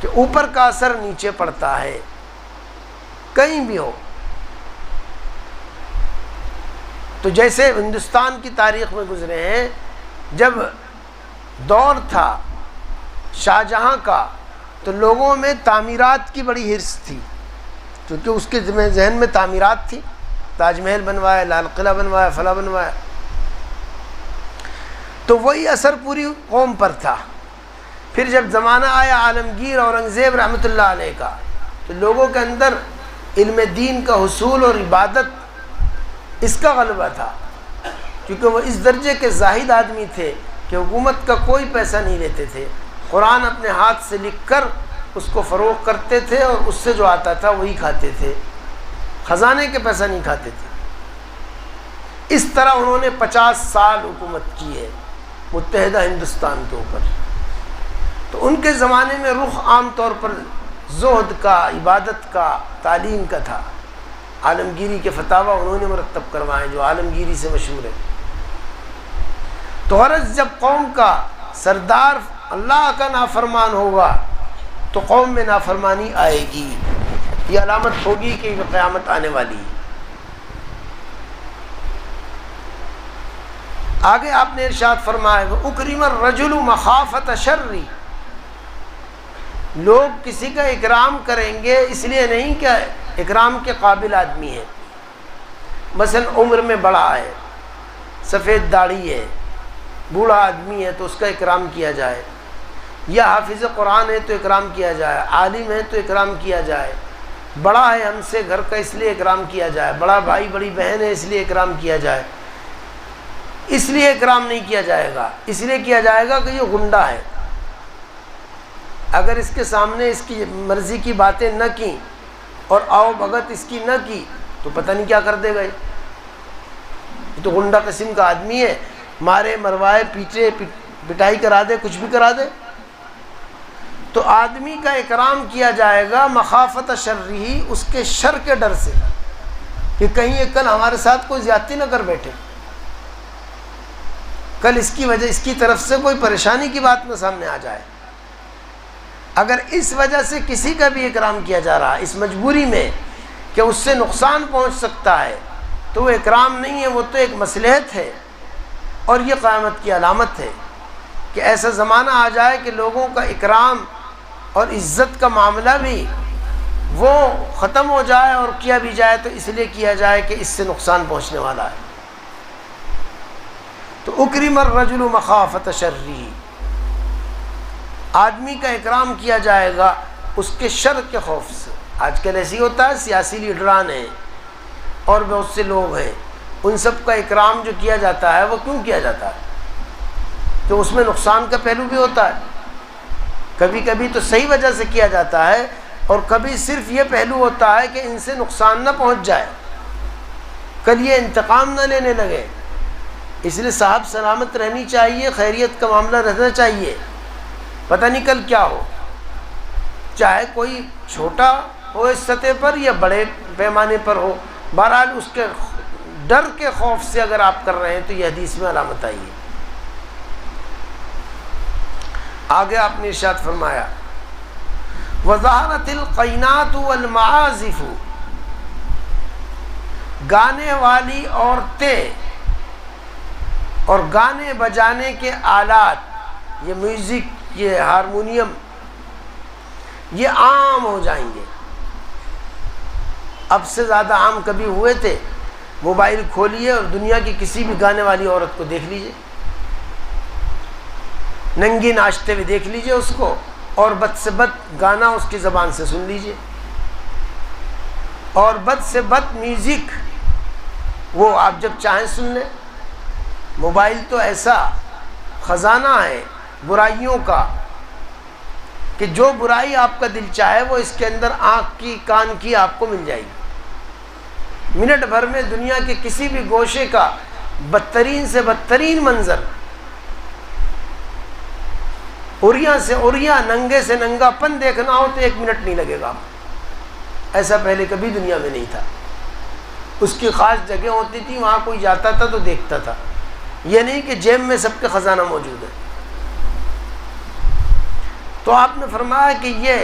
کہ اوپر کا اثر نیچے پڑتا ہے، کہیں بھی ہو. تو جیسے ہندوستان کی تاریخ میں گزرے ہیں، جب دور تھا شاہ جہاں کا تو لوگوں میں تعمیرات کی بڑی حرص تھی، کیونکہ اس کے ذہن میں تعمیرات تھی، تاج محل بنوایا، لال قلعہ بنوایا، فلاں بنوایا، تو وہی اثر پوری قوم پر تھا. پھر جب زمانہ آیا عالمگیر اورنگزیب رحمۃ اللہ علیہ کا، تو لوگوں کے اندر علم دین کا حصول اور عبادت اس کا غلبہ تھا، کیونکہ وہ اس درجے کے زاہد آدمی تھے کہ حکومت کا کوئی پیسہ نہیں لیتے تھے، قرآن اپنے ہاتھ سے لکھ کر اس کو فروغ کرتے تھے اور اس سے جو آتا تھا وہی کھاتے تھے، خزانے کے پیسہ نہیں کھاتے تھے. اس طرح انہوں نے 50 سال حکومت کی ہے متحدہ ہندوستان کے اوپر. تو ان کے زمانے میں رخ عام طور پر زہد کا، عبادت کا، تعلیم کا تھا. عالمگیری کے فتاویٰ انہوں نے مرتب کروائے جو عالمگیری سے مشہور ہے. تو غرض جب قوم کا سردار اللہ کا نافرمان ہوگا تو قوم میں نافرمانی آئے گی، یہ علامت ہوگی کہ قیامت آنے والی ہے۔ آگے آپ نے ارشاد فرمایا اکرم الرجل مخافت شر، لوگ کسی کا اکرام کریں گے اس لیے نہیں کہ اکرام کے قابل آدمی ہے، مثلا عمر میں بڑا ہے، سفید داڑھی ہے، بوڑھا آدمی ہے تو اس کا اکرام کیا جائے، یا حافظ قرآن ہے تو اکرام کیا جائے، عالم ہے تو اکرام کیا جائے، بڑا ہے ہم سے گھر کا اس لیے اکرام کیا جائے، بڑا بھائی بڑی بہن ہے اس لیے اکرام کیا جائے، اس لیے اکرام نہیں کیا جائے گا، اس لیے کیا جائے گا کہ یہ غنڈہ ہے، اگر اس کے سامنے اس کی مرضی کی باتیں نہ کی اور آؤ بھگت اس کی نہ کی تو پتہ نہیں کیا کر دے گا، یہ تو غنڈہ قسم کا آدمی ہے، مارے مروائے پیٹے پٹائی کرا دے کچھ بھی کرا دے۔ تو آدمی کا اکرام کیا جائے گا مخافت شرہی، اس کے شر کے ڈر سے کہ کہیں یہ کل ہمارے ساتھ کوئی زیادتی نہ کر بیٹھے، کل اس کی وجہ اس کی طرف سے کوئی پریشانی کی بات نہ سامنے آ جائے۔ اگر اس وجہ سے کسی کا بھی اکرام کیا جا رہا ہے اس مجبوری میں کہ اس سے نقصان پہنچ سکتا ہے تو وہ اکرام نہیں ہے، وہ تو ایک مصلحت ہے، اور یہ قیامت کی علامت ہے کہ ایسا زمانہ آ جائے کہ لوگوں کا اکرام اور عزت کا معاملہ بھی وہ ختم ہو جائے، اور کیا بھی جائے تو اس لیے کیا جائے کہ اس سے نقصان پہنچنے والا ہے۔ تو اکرم الرجل مخافت شرہ، آدمی کا اکرام کیا جائے گا اس کے شر کے خوف سے۔ آج کل ایسی ہوتا ہے، سیاسی لیڈران ہیں اور بہت سے لوگ ہیں، ان سب کا اکرام جو کیا جاتا ہے وہ کیوں کیا جاتا ہے؟ کہ اس میں نقصان کا پہلو بھی ہوتا ہے، کبھی کبھی تو صحیح وجہ سے کیا جاتا ہے، اور کبھی صرف یہ پہلو ہوتا ہے کہ ان سے نقصان نہ پہنچ جائے، کل یہ انتقام نہ لینے لگے، اس لیے صاحب سلامت رہنی چاہیے، خیریت کا معاملہ رہنا چاہیے، پتہ نہیں کل کیا ہو، چاہے کوئی چھوٹا ہو اس سطح پر یا بڑے پیمانے پر ہو، بہرحال اس کے ڈر کے خوف سے اگر آپ کر رہے ہیں تو یہ حدیث میں علامت آئی ہے۔ آگے آپ نے ارشاد فرمایا وَظَهَرَتِ الْقَيْنَاتُ وَالْمَعَازِفُ، گانے والی عورتیں اور گانے بجانے کے آلات، یہ میوزک، یہ ہارمونیم، یہ عام ہو جائیں گے۔ اب سے زیادہ عام کبھی ہوئے تھے؟ موبائل کھولیے اور دنیا کی کسی بھی گانے والی عورت کو دیکھ لیجئے، ننگی ناچتے ہوئے دیکھ لیجئے اس کو، اور بد سے بد گانا اس کی زبان سے سن لیجئے، اور بد سے بد میوزک وہ آپ جب چاہیں سن لیں۔ موبائل تو ایسا خزانہ ہے برائیوں کا کہ جو برائی آپ کا دل چاہے وہ اس کے اندر آنکھ کی کان کی آپ کو مل جائے گی۔ منٹ بھر میں دنیا کے کسی بھی گوشے کا بدترین سے بدترین منظر، اوریاں سے اوریاں، ننگے سے ننگا پن دیکھنا ہو تو 1 منٹ نہیں لگے گا، ایسا پہلے کبھی دنیا میں نہیں تھا۔ اس کی خاص جگہ ہوتی تھی، وہاں کوئی جاتا تھا تو دیکھتا تھا، یہ نہیں کہ جیب میں سب کے خزانہ موجود ہے۔ تو آپ نے فرمایا کہ یہ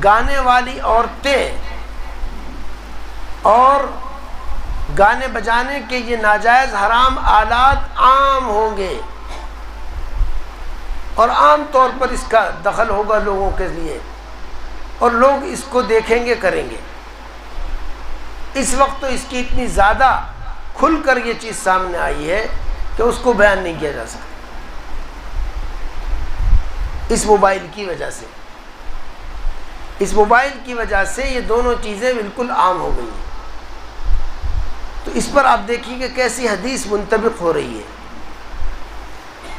گانے والی عورتیں اور گانے بجانے کے یہ ناجائز حرام آلات عام ہوں گے، اور عام طور پر اس کا دخل ہوگا لوگوں کے لیے، اور لوگ اس کو دیکھیں گے، کریں گے۔ اس وقت تو اس کی اتنی زیادہ کھل کر یہ چیز سامنے آئی ہے کہ اس کو بیان نہیں کیا جا سکتا، اس موبائل کی وجہ سے، اس موبائل کی وجہ سے یہ دونوں چیزیں بالکل عام ہو گئی ہیں۔ تو اس پر آپ دیکھیے کہ کیسی حدیث منطبق ہو رہی ہے،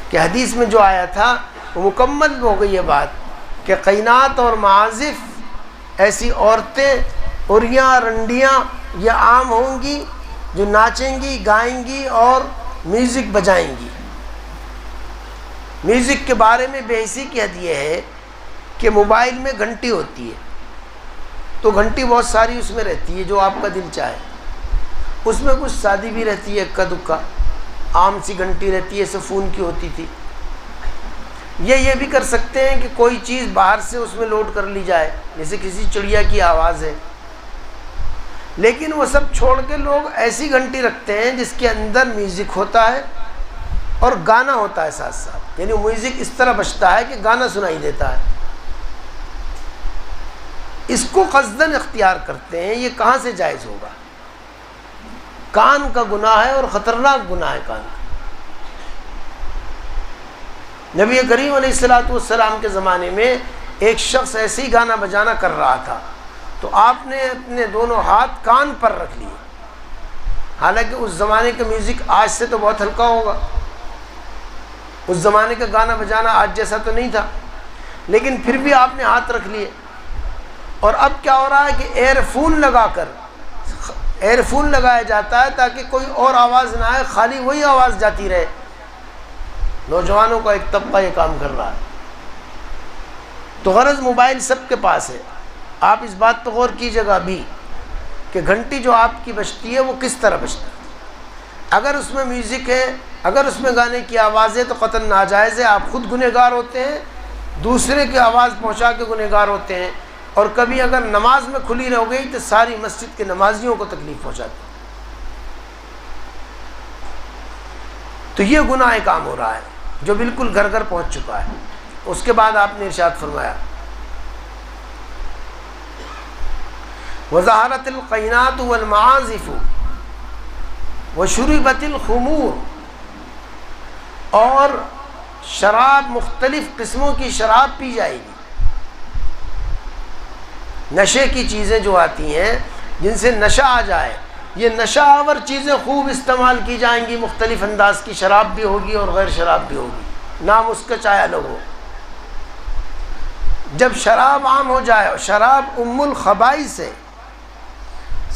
کہ حدیث میں جو آیا تھا وہ مکمل ہو گئی یہ بات کہ قینات اور معازف، ایسی عورتیں اوریاں رنڈیاں یہ عام ہوں گی جو ناچیں گی، گائیں گی اور میوزک بجائیں گی۔ میوزک کے بارے میں بے حسی کی حد یہ ہے کہ موبائل میں گھنٹی ہوتی ہے، تو گھنٹی بہت ساری اس میں رہتی ہے جو آپ کا دل چاہے، اس میں کچھ سادی بھی رہتی ہے اکا دکا، عام سی گھنٹی رہتی ہے، ایسے فون کی ہوتی تھی۔ یہ بھی کر سکتے ہیں کہ کوئی چیز باہر سے اس میں لوڈ کر لی جائے، جیسے کسی چڑیا کی آواز ہے، لیکن وہ سب چھوڑ کے لوگ ایسی گھنٹی رکھتے ہیں جس کے اندر میوزک ہوتا ہے اور گانا ہوتا ہے ساتھ ساتھ، یعنی میوزک اس طرح بجتا ہے کہ گانا سنائی دیتا ہے۔ اس کو قصداً اختیار کرتے ہیں، یہ کہاں سے جائز ہوگا؟ کان کا گناہ ہے اور خطرناک گناہ ہے کان کا۔ نبی کریم علیہ الصلوۃ والسلام کے زمانے میں ایک شخص ایسے ہی گانا بجانا کر رہا تھا، تو آپ نے اپنے دونوں ہاتھ کان پر رکھ لیے۔ حالانکہ اس زمانے کا میوزک آج سے تو بہت ہلکا ہوگا، اس زمانے کا گانا بجانا آج جیسا تو نہیں تھا، لیکن پھر بھی آپ نے ہاتھ رکھ لیے۔ اور اب کیا ہو رہا ہے کہ ایئر فون لگایا جاتا ہے تاکہ کوئی اور آواز نہ آئے، خالی وہی آواز جاتی رہے۔ نوجوانوں کا ایک طبقہ یہ کام کر رہا ہے۔ تو غرض موبائل سب کے پاس ہے، آپ اس بات پہ غور کیجیے گا بھی کہ گھنٹی جو آپ کی بجتی ہے وہ کس طرح بجتی ہے۔ اگر اس میں میوزک ہے، اگر اس میں گانے کی آواز ہے تو قطعاً ناجائز ہے، آپ خود گنہگار ہوتے ہیں، دوسرے کی آواز پہنچا کے گنہگار ہوتے ہیں، اور کبھی اگر نماز میں کھلی رہ گئی تو ساری مسجد کے نمازیوں کو تکلیف پہنچاتی۔ تو یہ گناہ کام ہو رہا ہے جو بالکل گھر گھر پہنچ چکا ہے۔ اس کے بعد آپ نے ارشاد فرمایا وَظَهَرَتِ الْقَيْنَاتُ وَالْمَعَازِفُ وَشُرِبَتِ الْخُمُورُ، اور شراب، مختلف قسموں کی شراب پی جائے گی۔ نشے کی چیزیں جو آتی ہیں جن سے نشہ آ جائے، یہ نشہ آور چیزیں خوب استعمال کی جائیں گی، مختلف انداز کی شراب بھی ہوگی اور غیر شراب بھی ہوگی، نام اس کا چاہے الگ ہو۔ جب شراب عام ہو جائے، شراب ام الخبائث ہے،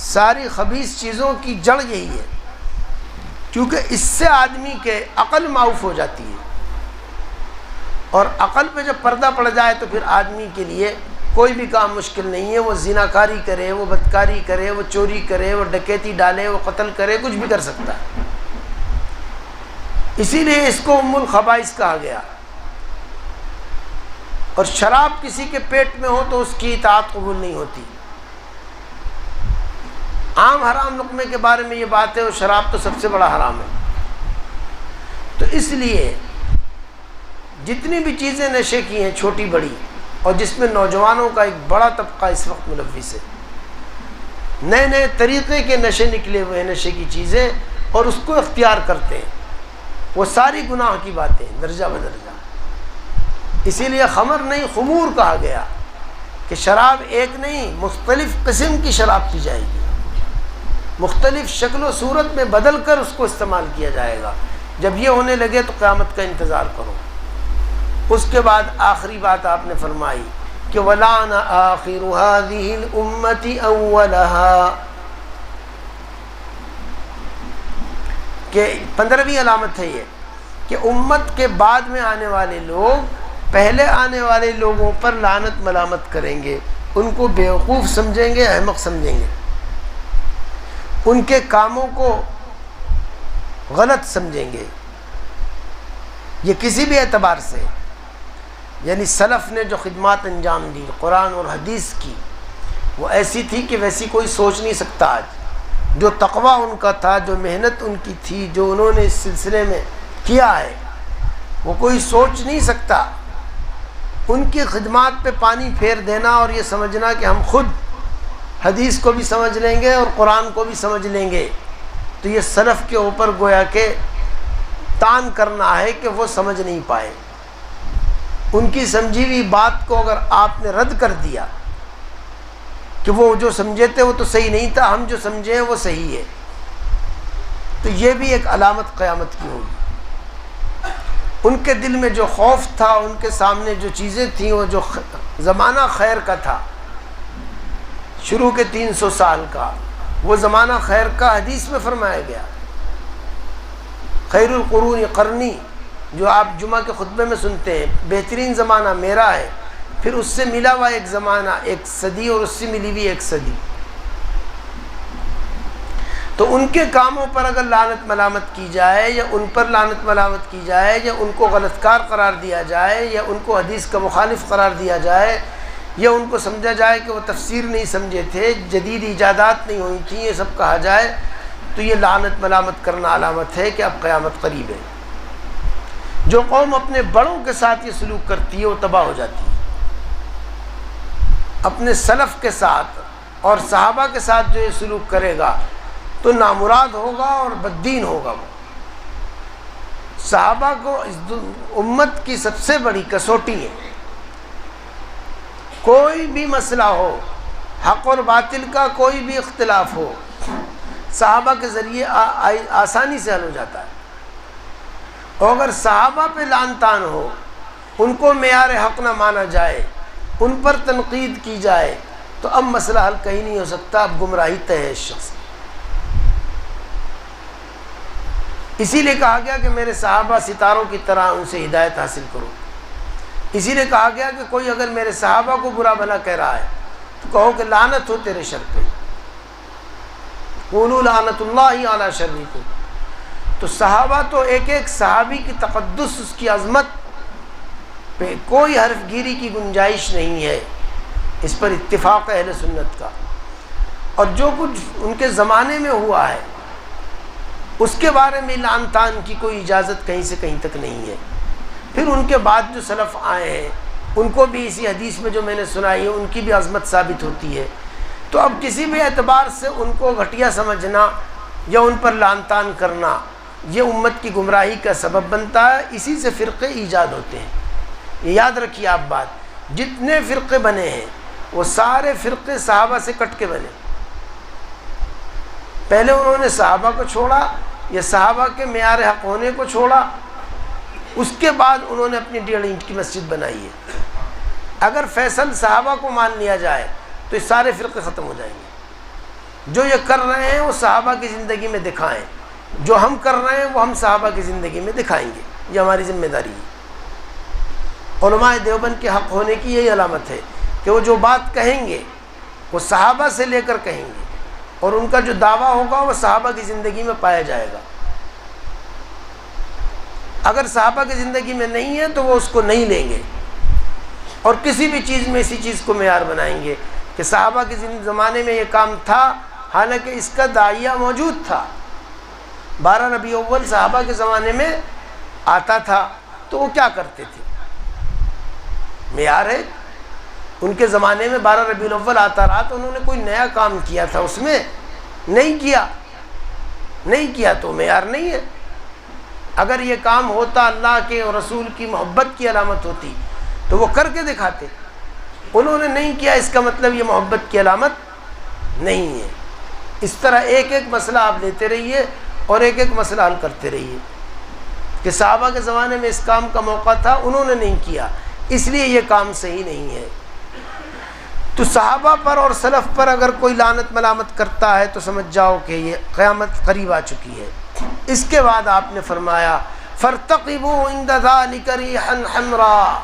ساری خبیث چیزوں کی جڑ یہی ہے، کیونکہ اس سے آدمی کے عقل معاف ہو جاتی ہے، اور عقل پہ جب پردہ پڑ جائے تو پھر آدمی کے لیے کوئی بھی کام مشکل نہیں ہے، وہ زناکاری کرے، وہ بدکاری کرے، وہ چوری کرے، وہ ڈکیتی ڈالے، وہ قتل کرے، کچھ بھی کر سکتا ہے۔ اسی لیے اس کو ام الخبائث کہا گیا۔ اور شراب کسی کے پیٹ میں ہو تو اس کی اطاعت قبول نہیں ہوتی۔ عام حرام لقمے کے بارے میں یہ بات ہے، اور شراب تو سب سے بڑا حرام ہے۔ تو اس لیے جتنی بھی چیزیں نشے کی ہیں چھوٹی بڑی، اور جس میں نوجوانوں کا ایک بڑا طبقہ اس وقت ملوث ہے، نئے نئے طریقے کے نشے نکلے ہوئے ہیں، نشے کی چیزیں، اور اس کو اختیار کرتے ہیں، وہ ساری گناہ کی باتیں درجہ بدرجہ۔ اسی لیے خمر نہیں خمور کہا گیا کہ شراب ایک نہیں، مختلف قسم کی شراب پی جائے گی، مختلف شکل و صورت میں بدل کر اس کو استعمال کیا جائے گا۔ جب یہ ہونے لگے تو قیامت کا انتظار کرو۔ اس کے بعد آخری بات آپ نے فرمائی کہ وَلَعْنَ آخِرُ هَذِهِ الْأُمَّةِ أَوَّلَهَا، کہ 15ویں علامت ہے یہ کہ امت کے بعد میں آنے والے لوگ پہلے آنے والے لوگوں پر لعنت ملامت کریں گے، ان کو بیوقوف سمجھیں گے، احمق سمجھیں گے، ان کے کاموں کو غلط سمجھیں گے۔ یہ کسی بھی اعتبار سے، یعنی سلف نے جو خدمات انجام دی قرآن اور حدیث کی، وہ ایسی تھی کہ ویسی کوئی سوچ نہیں سکتا آج۔ جو تقویٰ ان کا تھا، جو محنت ان کی تھی، جو انہوں نے اس سلسلے میں کیا ہے، وہ کوئی سوچ نہیں سکتا۔ ان کی خدمات پہ پانی پھیر دینا اور یہ سمجھنا کہ ہم خود حدیث کو بھی سمجھ لیں گے اور قرآن کو بھی سمجھ لیں گے، تو یہ سلف کے اوپر گویا کہ تان کرنا ہے کہ وہ سمجھ نہیں پائے۔ ان کی سمجھی ہوئی بات کو اگر آپ نے رد کر دیا کہ وہ جو سمجھے تھے وہ تو صحیح نہیں تھا، ہم جو سمجھے ہیں وہ صحیح ہے، تو یہ بھی ایک علامت قیامت کی ہوگی۔ ان کے دل میں جو خوف تھا، ان کے سامنے جو چیزیں تھیں، وہ جو زمانہ خیر کا تھا، شروع کے 300 سال کا، وہ زمانہ خیر کا حدیث میں فرمایا گیا، خیر القرون قرنی، جو آپ جمعہ کے خطبے میں سنتے ہیں، بہترین زمانہ میرا ہے، پھر اس سے ملا ہوا ایک زمانہ، ایک صدی، اور اس سے ملی ہوئی ایک صدی۔ تو تو ان کے کاموں پر اگر لعنت ملامت کی جائے یا ان پر لعنت ملامت کی جائے یا ان کو غلط کار قرار دیا جائے یا ان کو حدیث کا مخالف قرار دیا جائے یا ان کو سمجھا جائے کہ وہ تفسیر نہیں سمجھے تھے، جدید ایجادات نہیں ہوئی تھیں، یہ سب کہا جائے، تو یہ لعنت ملامت کرنا علامت ہے کہ اب قیامت قریب ہے۔ جو قوم اپنے بڑوں کے ساتھ یہ سلوک کرتی ہے وہ تباہ ہو جاتی ہے۔ اپنے سلف کے ساتھ اور صحابہ کے ساتھ جو یہ سلوک کرے گا تو نامراد ہوگا اور بددین ہوگا۔ وہ صحابہ کو اس امت کی سب سے بڑی کسوٹی ہے۔ کوئی بھی مسئلہ ہو، حق اور باطل کا کوئی بھی اختلاف ہو، صحابہ کے ذریعے آسانی سے حل ہو جاتا ہے۔ اور اگر صحابہ پہ لعن طعن ہو، ان کو معیار حق نہ مانا جائے، ان پر تنقید کی جائے، تو اب مسئلہ حل کہیں نہیں ہو سکتا، اب گمراہی طے ہے اس شخص۔ اسی لیے کہا گیا کہ میرے صحابہ ستاروں کی طرح، ان سے ہدایت حاصل کرو۔ اسی لیے کہا گیا کہ کوئی اگر میرے صحابہ کو برا بھلا کہہ رہا ہے تو کہو کہ لعنت ہو تیرے شر پہ، قولوا لعنت اللہ علی شرکم۔ تو صحابہ تو ایک ایک صحابی کی تقدس، اس کی عظمت پہ کوئی حرف گیری کی گنجائش نہیں ہے، اس پر اتفاق ہے اہل سنت کا۔ اور جو کچھ ان کے زمانے میں ہوا ہے اس کے بارے میں لعن طعن کی کوئی اجازت کہیں سے کہیں تک نہیں ہے۔ پھر ان کے بعد جو سلف آئے ہیں ان کو بھی اسی حدیث میں جو میں نے سنائی ہے ان کی بھی عظمت ثابت ہوتی ہے۔ تو اب کسی بھی اعتبار سے ان کو گھٹیا سمجھنا یا ان پر لعن طعن کرنا یہ امت کی گمراہی کا سبب بنتا ہے۔ اسی سے فرقے ایجاد ہوتے ہیں۔ یہ یاد رکھیے آپ بات، جتنے فرقے بنے ہیں وہ سارے فرقے صحابہ سے کٹ کے بنے۔ پہلے انہوں نے صحابہ کو چھوڑا یا صحابہ کے معیار حق ہونے کو چھوڑا، اس کے بعد انہوں نے اپنی 1.5 اینٹ کی مسجد بنائی ہے۔ اگر فیصل صحابہ کو مان لیا جائے تو یہ سارے فرقے ختم ہو جائیں گے۔ جو یہ کر رہے ہیں وہ صحابہ کی زندگی میں دکھائیں، جو ہم کر رہے ہیں وہ ہم صحابہ کی زندگی میں دکھائیں گے، یہ ہماری ذمہ داری ہے۔ علماء دیوبند کے حق ہونے کی یہی علامت ہے کہ وہ جو بات کہیں گے وہ صحابہ سے لے کر کہیں گے، اور ان کا جو دعویٰ ہوگا وہ صحابہ کی زندگی میں پایا جائے گا۔ اگر صحابہ کی زندگی میں نہیں ہے تو وہ اس کو نہیں لیں گے، اور کسی بھی چیز میں اسی چیز کو معیار بنائیں گے کہ صحابہ کے زمانے میں یہ کام تھا، حالانکہ اس کا داعیہ موجود تھا۔ 12 ربیع اول صحابہ کے زمانے میں آتا تھا تو وہ کیا کرتے تھے؟ معیار ہے، ان کے زمانے میں 12 ربیع الاول آتا رہا تو انہوں نے کوئی نیا کام کیا تھا، اس میں نہیں کیا تو معیار نہیں ہے۔ اگر یہ کام ہوتا اللہ کے اور رسول کی محبت کی علامت ہوتی تو وہ کر کے دکھاتے، انہوں نے نہیں کیا، اس کا مطلب یہ محبت کی علامت نہیں ہے۔ اس طرح ایک ایک مسئلہ آپ لیتے رہیے اور ایک ایک مسئلہ حل کرتے رہیے کہ صحابہ کے زمانے میں اس کام کا موقع تھا، انہوں نے نہیں کیا، اس لیے یہ کام صحیح نہیں ہے۔ تو صحابہ پر اور سلف پر اگر کوئی لعنت ملامت کرتا ہے تو سمجھ جاؤ کہ یہ قیامت قریب آ چکی ہے۔ اس کے بعد آپ نے فرمایا فَارْتَقِبُوا عِنْدَ ذَلِكَ رِيحًا حَمْرًا،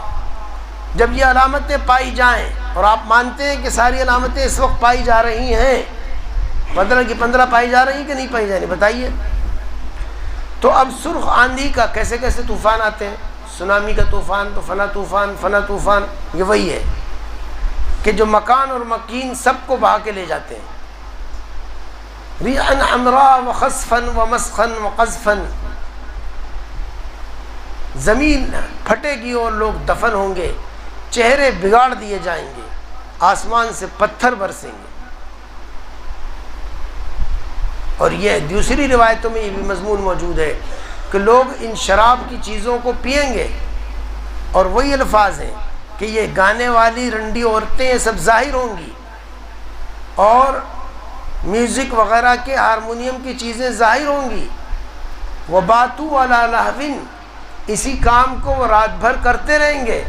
جب یہ علامتیں پائی جائیں، اور آپ مانتے ہیں کہ ساری علامتیں اس وقت پائی جا رہی ہیں، 15 کی 15 پائی جا رہی ہیں کہ نہیں پائی جا رہی، بتائیے۔ تو اب سرخ آندھی کا کیسے کیسے طوفان آتے ہیں، سونامی کا طوفان، تو فنا طوفان، یہ وہی ہے کہ جو مکان اور مکین سب کو بہا کے لے جاتے ہیں۔ ریحًا حمراء وخسفًا ومسخًا وقذفًا، زمین پھٹے گی اور لوگ دفن ہوں گے، چہرے بگاڑ دیے جائیں گے، آسمان سے پتھر برسیں گے۔ اور یہ دوسری روایتوں میں یہ بھی مضمون موجود ہے کہ لوگ ان شراب کی چیزوں کو پئیں گے، اور وہی الفاظ ہیں کہ یہ گانے والی رنڈی عورتیں یہ سب ظاہر ہوں گی، اور میوزک وغیرہ کے ہارمونیم کی چیزیں ظاہر ہوں گی۔ وَبَاتُوا عَلَىٰ لَهْوٍ، اسی کام کو وہ رات بھر کرتے رہیں گے،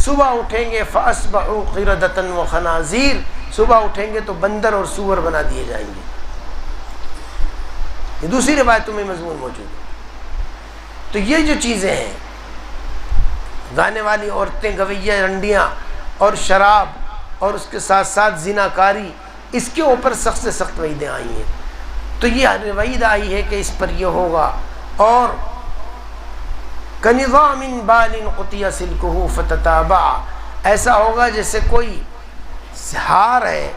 صبح اٹھیں گے فَأَصْبَحُوا قِرَدَةً وَخَنَازِيرَ، صبح اٹھیں گے تو بندر اور سور بنا دیے جائیں گے۔ یہ دوسری روایتوں میں مضمون موجود ہے۔ تو یہ جو چیزیں ہیں، گانے والی عورتیں، گویہ رنڈیاں اور شراب اور اس کے ساتھ ساتھ زنا کاری، اس کے اوپر سخت سے سخت وعیدیں آئی ہیں۔ تو یہ روایت آئی ہے کہ اس پر یہ ہوگا. اور کنظام بال قطع سلکہ فتتابع، ایسا ہوگا جیسے کوئی ہار ہے،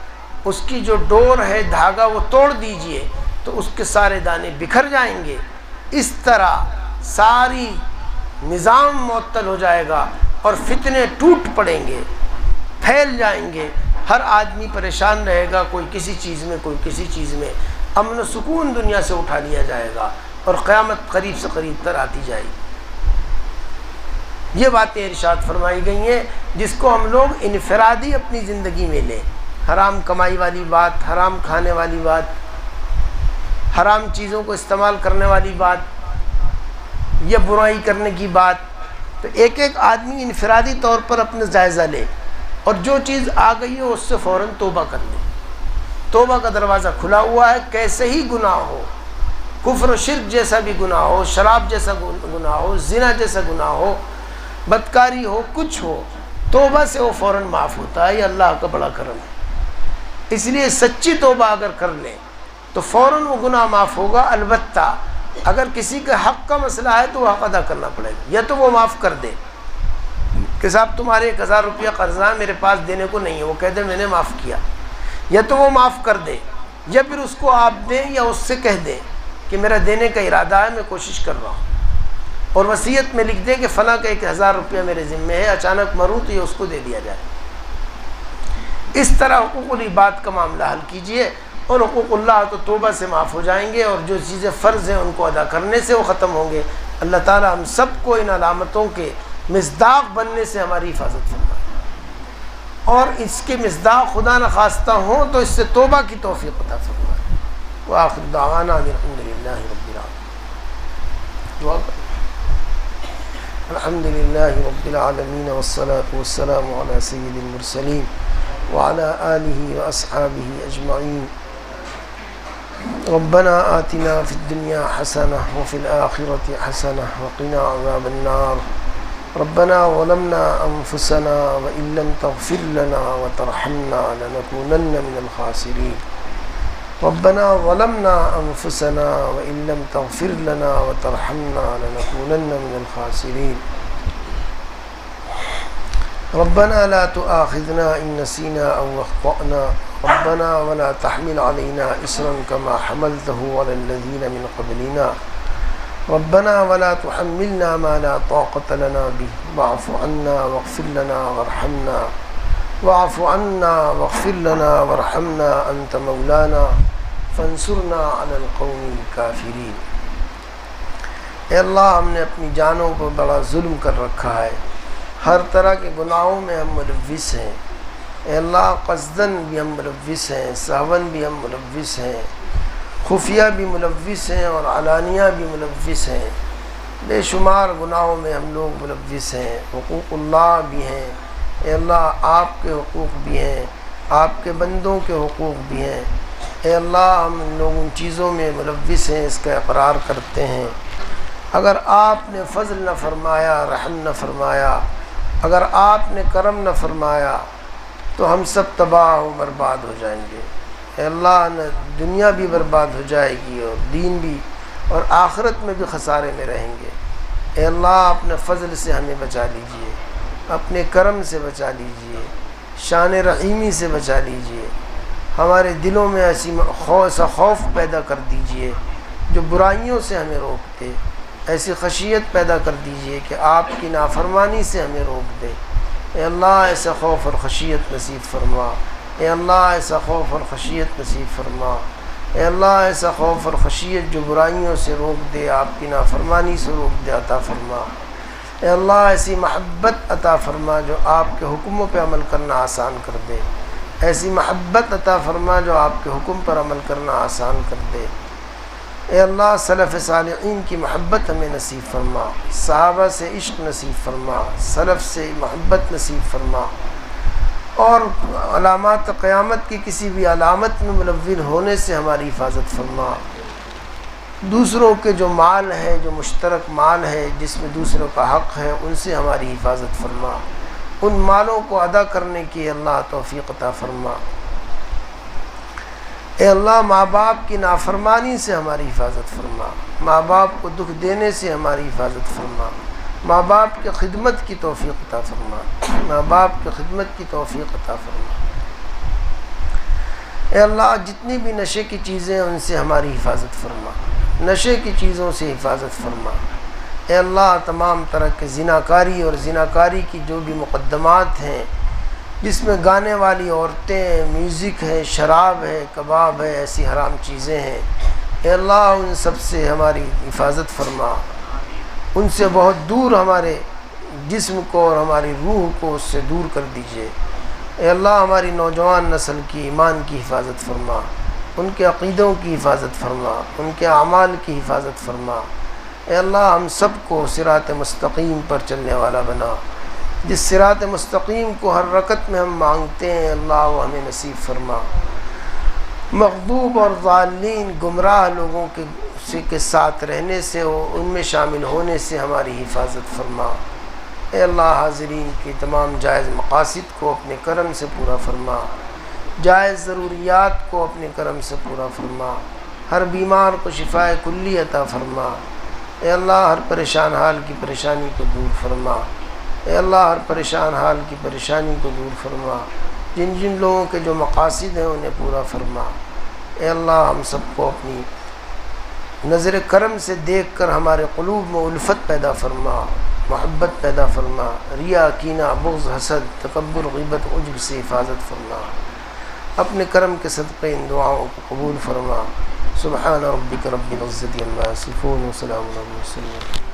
اس کی جو ڈور ہے دھاگا وہ توڑ دیجئے تو اس کے سارے دانے بکھر جائیں گے. اس طرح ساری نظام معطل ہو جائے گا اور فتنے ٹوٹ پڑیں گے، پھیل جائیں گے. ہر آدمی پریشان رہے گا، کوئی کسی چیز میں کوئی کسی چیز میں. امن و سکون دنیا سے اٹھا لیا جائے گا اور قیامت قریب سے قریب تر آتی جائے گی. یہ باتیں ارشاد فرمائی گئی ہیں جس کو ہم لوگ انفرادی اپنی زندگی میں لیں. حرام کمائی والی بات، حرام کھانے والی بات، حرام چیزوں کو استعمال کرنے والی بات یا برائی کرنے کی بات، تو ایک ایک آدمی انفرادی طور پر اپنا جائزہ لے اور جو چیز آ گئی ہو اس سے فوراً توبہ کر لے. توبہ کا دروازہ کھلا ہوا ہے. کیسے ہی گناہ ہو، کفر و شرک جیسا بھی گناہ ہو، شراب جیسا گناہ ہو، زنا جیسا گناہ ہو، بدکاری ہو، کچھ ہو، توبہ سے وہ فوراً معاف ہوتا ہے. یہ اللہ کا بڑا کرم ہے. اس لیے سچی توبہ اگر کر لیں تو فوراً وہ گناہ معاف ہوگا. البتہ اگر کسی کے حق کا مسئلہ ہے تو وہ حق ادا کرنا پڑے گا. یا تو وہ معاف کر دے کہ صاحب تمہارے 1000 روپیہ قرضہ ہے، میرے پاس دینے کو نہیں ہے، وہ کہہ دے میں نے معاف کیا. یا تو وہ معاف کر دے، یا پھر اس کو آپ دیں یا اس سے کہہ دیں کہ میرا دینے کا ارادہ ہے، میں کوشش کر رہا ہوں، اور وصیت میں لکھ دیں کہ فلاں کا 1000 روپیہ میرے ذمے ہے، اچانک مروں تو یہ اس کو دے دیا جائے. اس طرح حقوق العباد کا معاملہ حل کیجئے اور حقوق اللہ تو توبہ سے معاف ہو جائیں گے، اور جو چیزیں فرض ہیں ان کو ادا کرنے سے وہ ختم ہوں گے. اللہ تعالی ہم سب کو ان علامتوں کے مصداق بننے سے ہماری حفاظت فرمائے، اور اس کے مصداق خدا نخواستہ ہوں تو اس سے توبہ کی توفیق عطا فرمائے. وآخر دعوانا الحمدللہ رب العالمین. دعا کریں. الحمدللہ رب العالمین والصلاة والسلام علی سید المرسلین وعلى آلہ واصحابہ اجمعین. ربنا آتنا فی الدنیا حسنہ وفی الآخرۃ حسنہ وقنا عذاب النار. ربنا ظلمنا انفسنا وان لم تغفر لنا وترحمنا لنكونن من الخاسرین. ربنا ظلمنا انفسنا وان لم تغفر لنا وترحمنا لنكونن من الخاسرین. ربنا لا تؤاخذنا ان نسينا او اخطأنا. ربنا ولا تحمل علينا إصرا كما حملته على الذين من قبلنا. ربنا ولا تحملنا ما لا طاقة لنا به. واعف عنا واغفر لنا وارحمنا. واعف عنا واغفر لنا وارحمنا أنت مولانا فانصرنا على القوم الكافرين. اے اللہ، ہم نے اپنی جانوں پر بڑا ظلم کر رکھا ہے، ہر طرح کے گناہوں میں ہم ملوث ہیں. اے اللہ، قصداً بھی ہم ملوث ہیں، سہواً بھی ہم ملوث ہیں، خفیہ بھی ملوث ہیں اور علانیہ بھی ملوث ہیں. بے شمار گناہوں میں ہم لوگ ملوث ہیں. حقوق اللہ بھی ہیں. اے اللہ، آپ کے حقوق بھی ہیں، آپ کے بندوں کے حقوق بھی ہیں. اے اللہ، ہم لوگ ان چیزوں میں ملوث ہیں، اس کا اقرار کرتے ہیں. اگر آپ نے فضل نہ فرمایا، رحم نہ فرمایا، اگر آپ نے کرم نہ فرمایا تو ہم سب تباہ و برباد ہو جائیں گے. اے اللہ، دنیا بھی برباد ہو جائے گی اور دین بھی، اور آخرت میں بھی خسارے میں رہیں گے. اے اللہ، اپنے فضل سے ہمیں بچا لیجئے، اپنے کرم سے بچا لیجئے، شان رحیمی سے بچا لیجئے. ہمارے دلوں میں ایسا خوف پیدا کر دیجئے جو برائیوں سے ہمیں روک دے. ایسی خشیت پیدا کر دیجئے کہ آپ کی نافرمانی سے ہمیں روک دے. اے اللہ، ایسا خوف اور خشیت نصیب فرما. اے اللہ، ایسا خوف اور خشیت نصیب فرما. اے اللہ، ایسا خوف اور خشیت جو برائیوں سے روک دے، آپ کی نافرمانی سے روک دے، عطا فرما. اے اللہ، ایسی محبت عطا فرما جو آپ کے حکموں پہ عمل کرنا آسان کر دے. ایسی محبت عطا فرما جو آپ کے حکم پر عمل کرنا آسان کر دے. اے اللہ، سلف صالحین کی محبت ہمیں نصیب فرما، صحابہ سے عشق نصیب فرما، سلف سے محبت نصیب فرما، اور علامات قیامت کی کسی بھی علامت میں ملون ہونے سے ہماری حفاظت فرما. دوسروں کے جو مال ہے، جو مشترک مال ہے جس میں دوسروں کا حق ہے، ان سے ہماری حفاظت فرما. ان مالوں کو ادا کرنے کی اللہ توفیق عطا فرما. اے اے اللہ ماں باپ کی نافرمانی سے ہماری حفاظت فرما، ماں باپ کو دکھ دینے سے ہماری حفاظت فرما، ماں باپ کی خدمت کی توفیق عطا فرما، ماں باپ کی خدمت کی توفیق عطا فرما۔ اے اللہ جتنی بھی نشے کی چیزیں ہیں ان سے ہماری حفاظت فرما، نشے کی چیزوں سے حفاظت فرما۔ اے اللہ تمام طرح کے زناکاری اور زناکاری کی جو بھی مقدمات ہیں، جس میں گانے والی عورتیں ہیں، میوزک ہے، شراب ہے، کباب ہے، ایسی حرام چیزیں ہیں، اے اللہ ان سب سے ہماری حفاظت فرما، ان سے بہت دور ہمارے جسم کو اور ہماری روح کو اس سے دور کر دیجیے۔ اے اللہ ہماری نوجوان نسل کی ایمان کی حفاظت فرما، ان کے عقیدوں کی حفاظت فرما، ان کے اعمال کی حفاظت فرما۔ اے اللہ ہم سب کو صراط مستقیم پر چلنے والا بنا، جس صراط مستقیم کو ہر رکعت میں ہم مانگتے ہیں اللہ وہ ہمیں نصیب فرما۔ مغضوب اور ضالین گمراہ لوگوں کے ساتھ رہنے سے ان میں شامل ہونے سے ہماری حفاظت فرما۔ اے اللہ حاضرین کی تمام جائز مقاصد کو اپنے کرم سے پورا فرما، جائز ضروریات کو اپنے کرم سے پورا فرما، ہر بیمار کو شفائے کلی عطا فرما۔ اے اللہ ہر پریشان حال کی پریشانی کو دور فرما، اے اللہ ہر پریشان حال کی پریشانی کو دور فرما، جن جن لوگوں کے جو مقاصد ہیں انہیں پورا فرما۔ اے اللہ ہم سب کو اپنی نظر کرم سے دیکھ کر ہمارے قلوب میں الفت پیدا فرما، محبت پیدا فرما، ریا، کینہ، بغض، حسد، تکبر، غیبت، عجب سے حفاظت فرما۔ اپنے کرم کے صدقے ان دعاؤں کو قبول فرما۔ سبحان ربک رب العزت عما یصفون وسلام علی المرسلین۔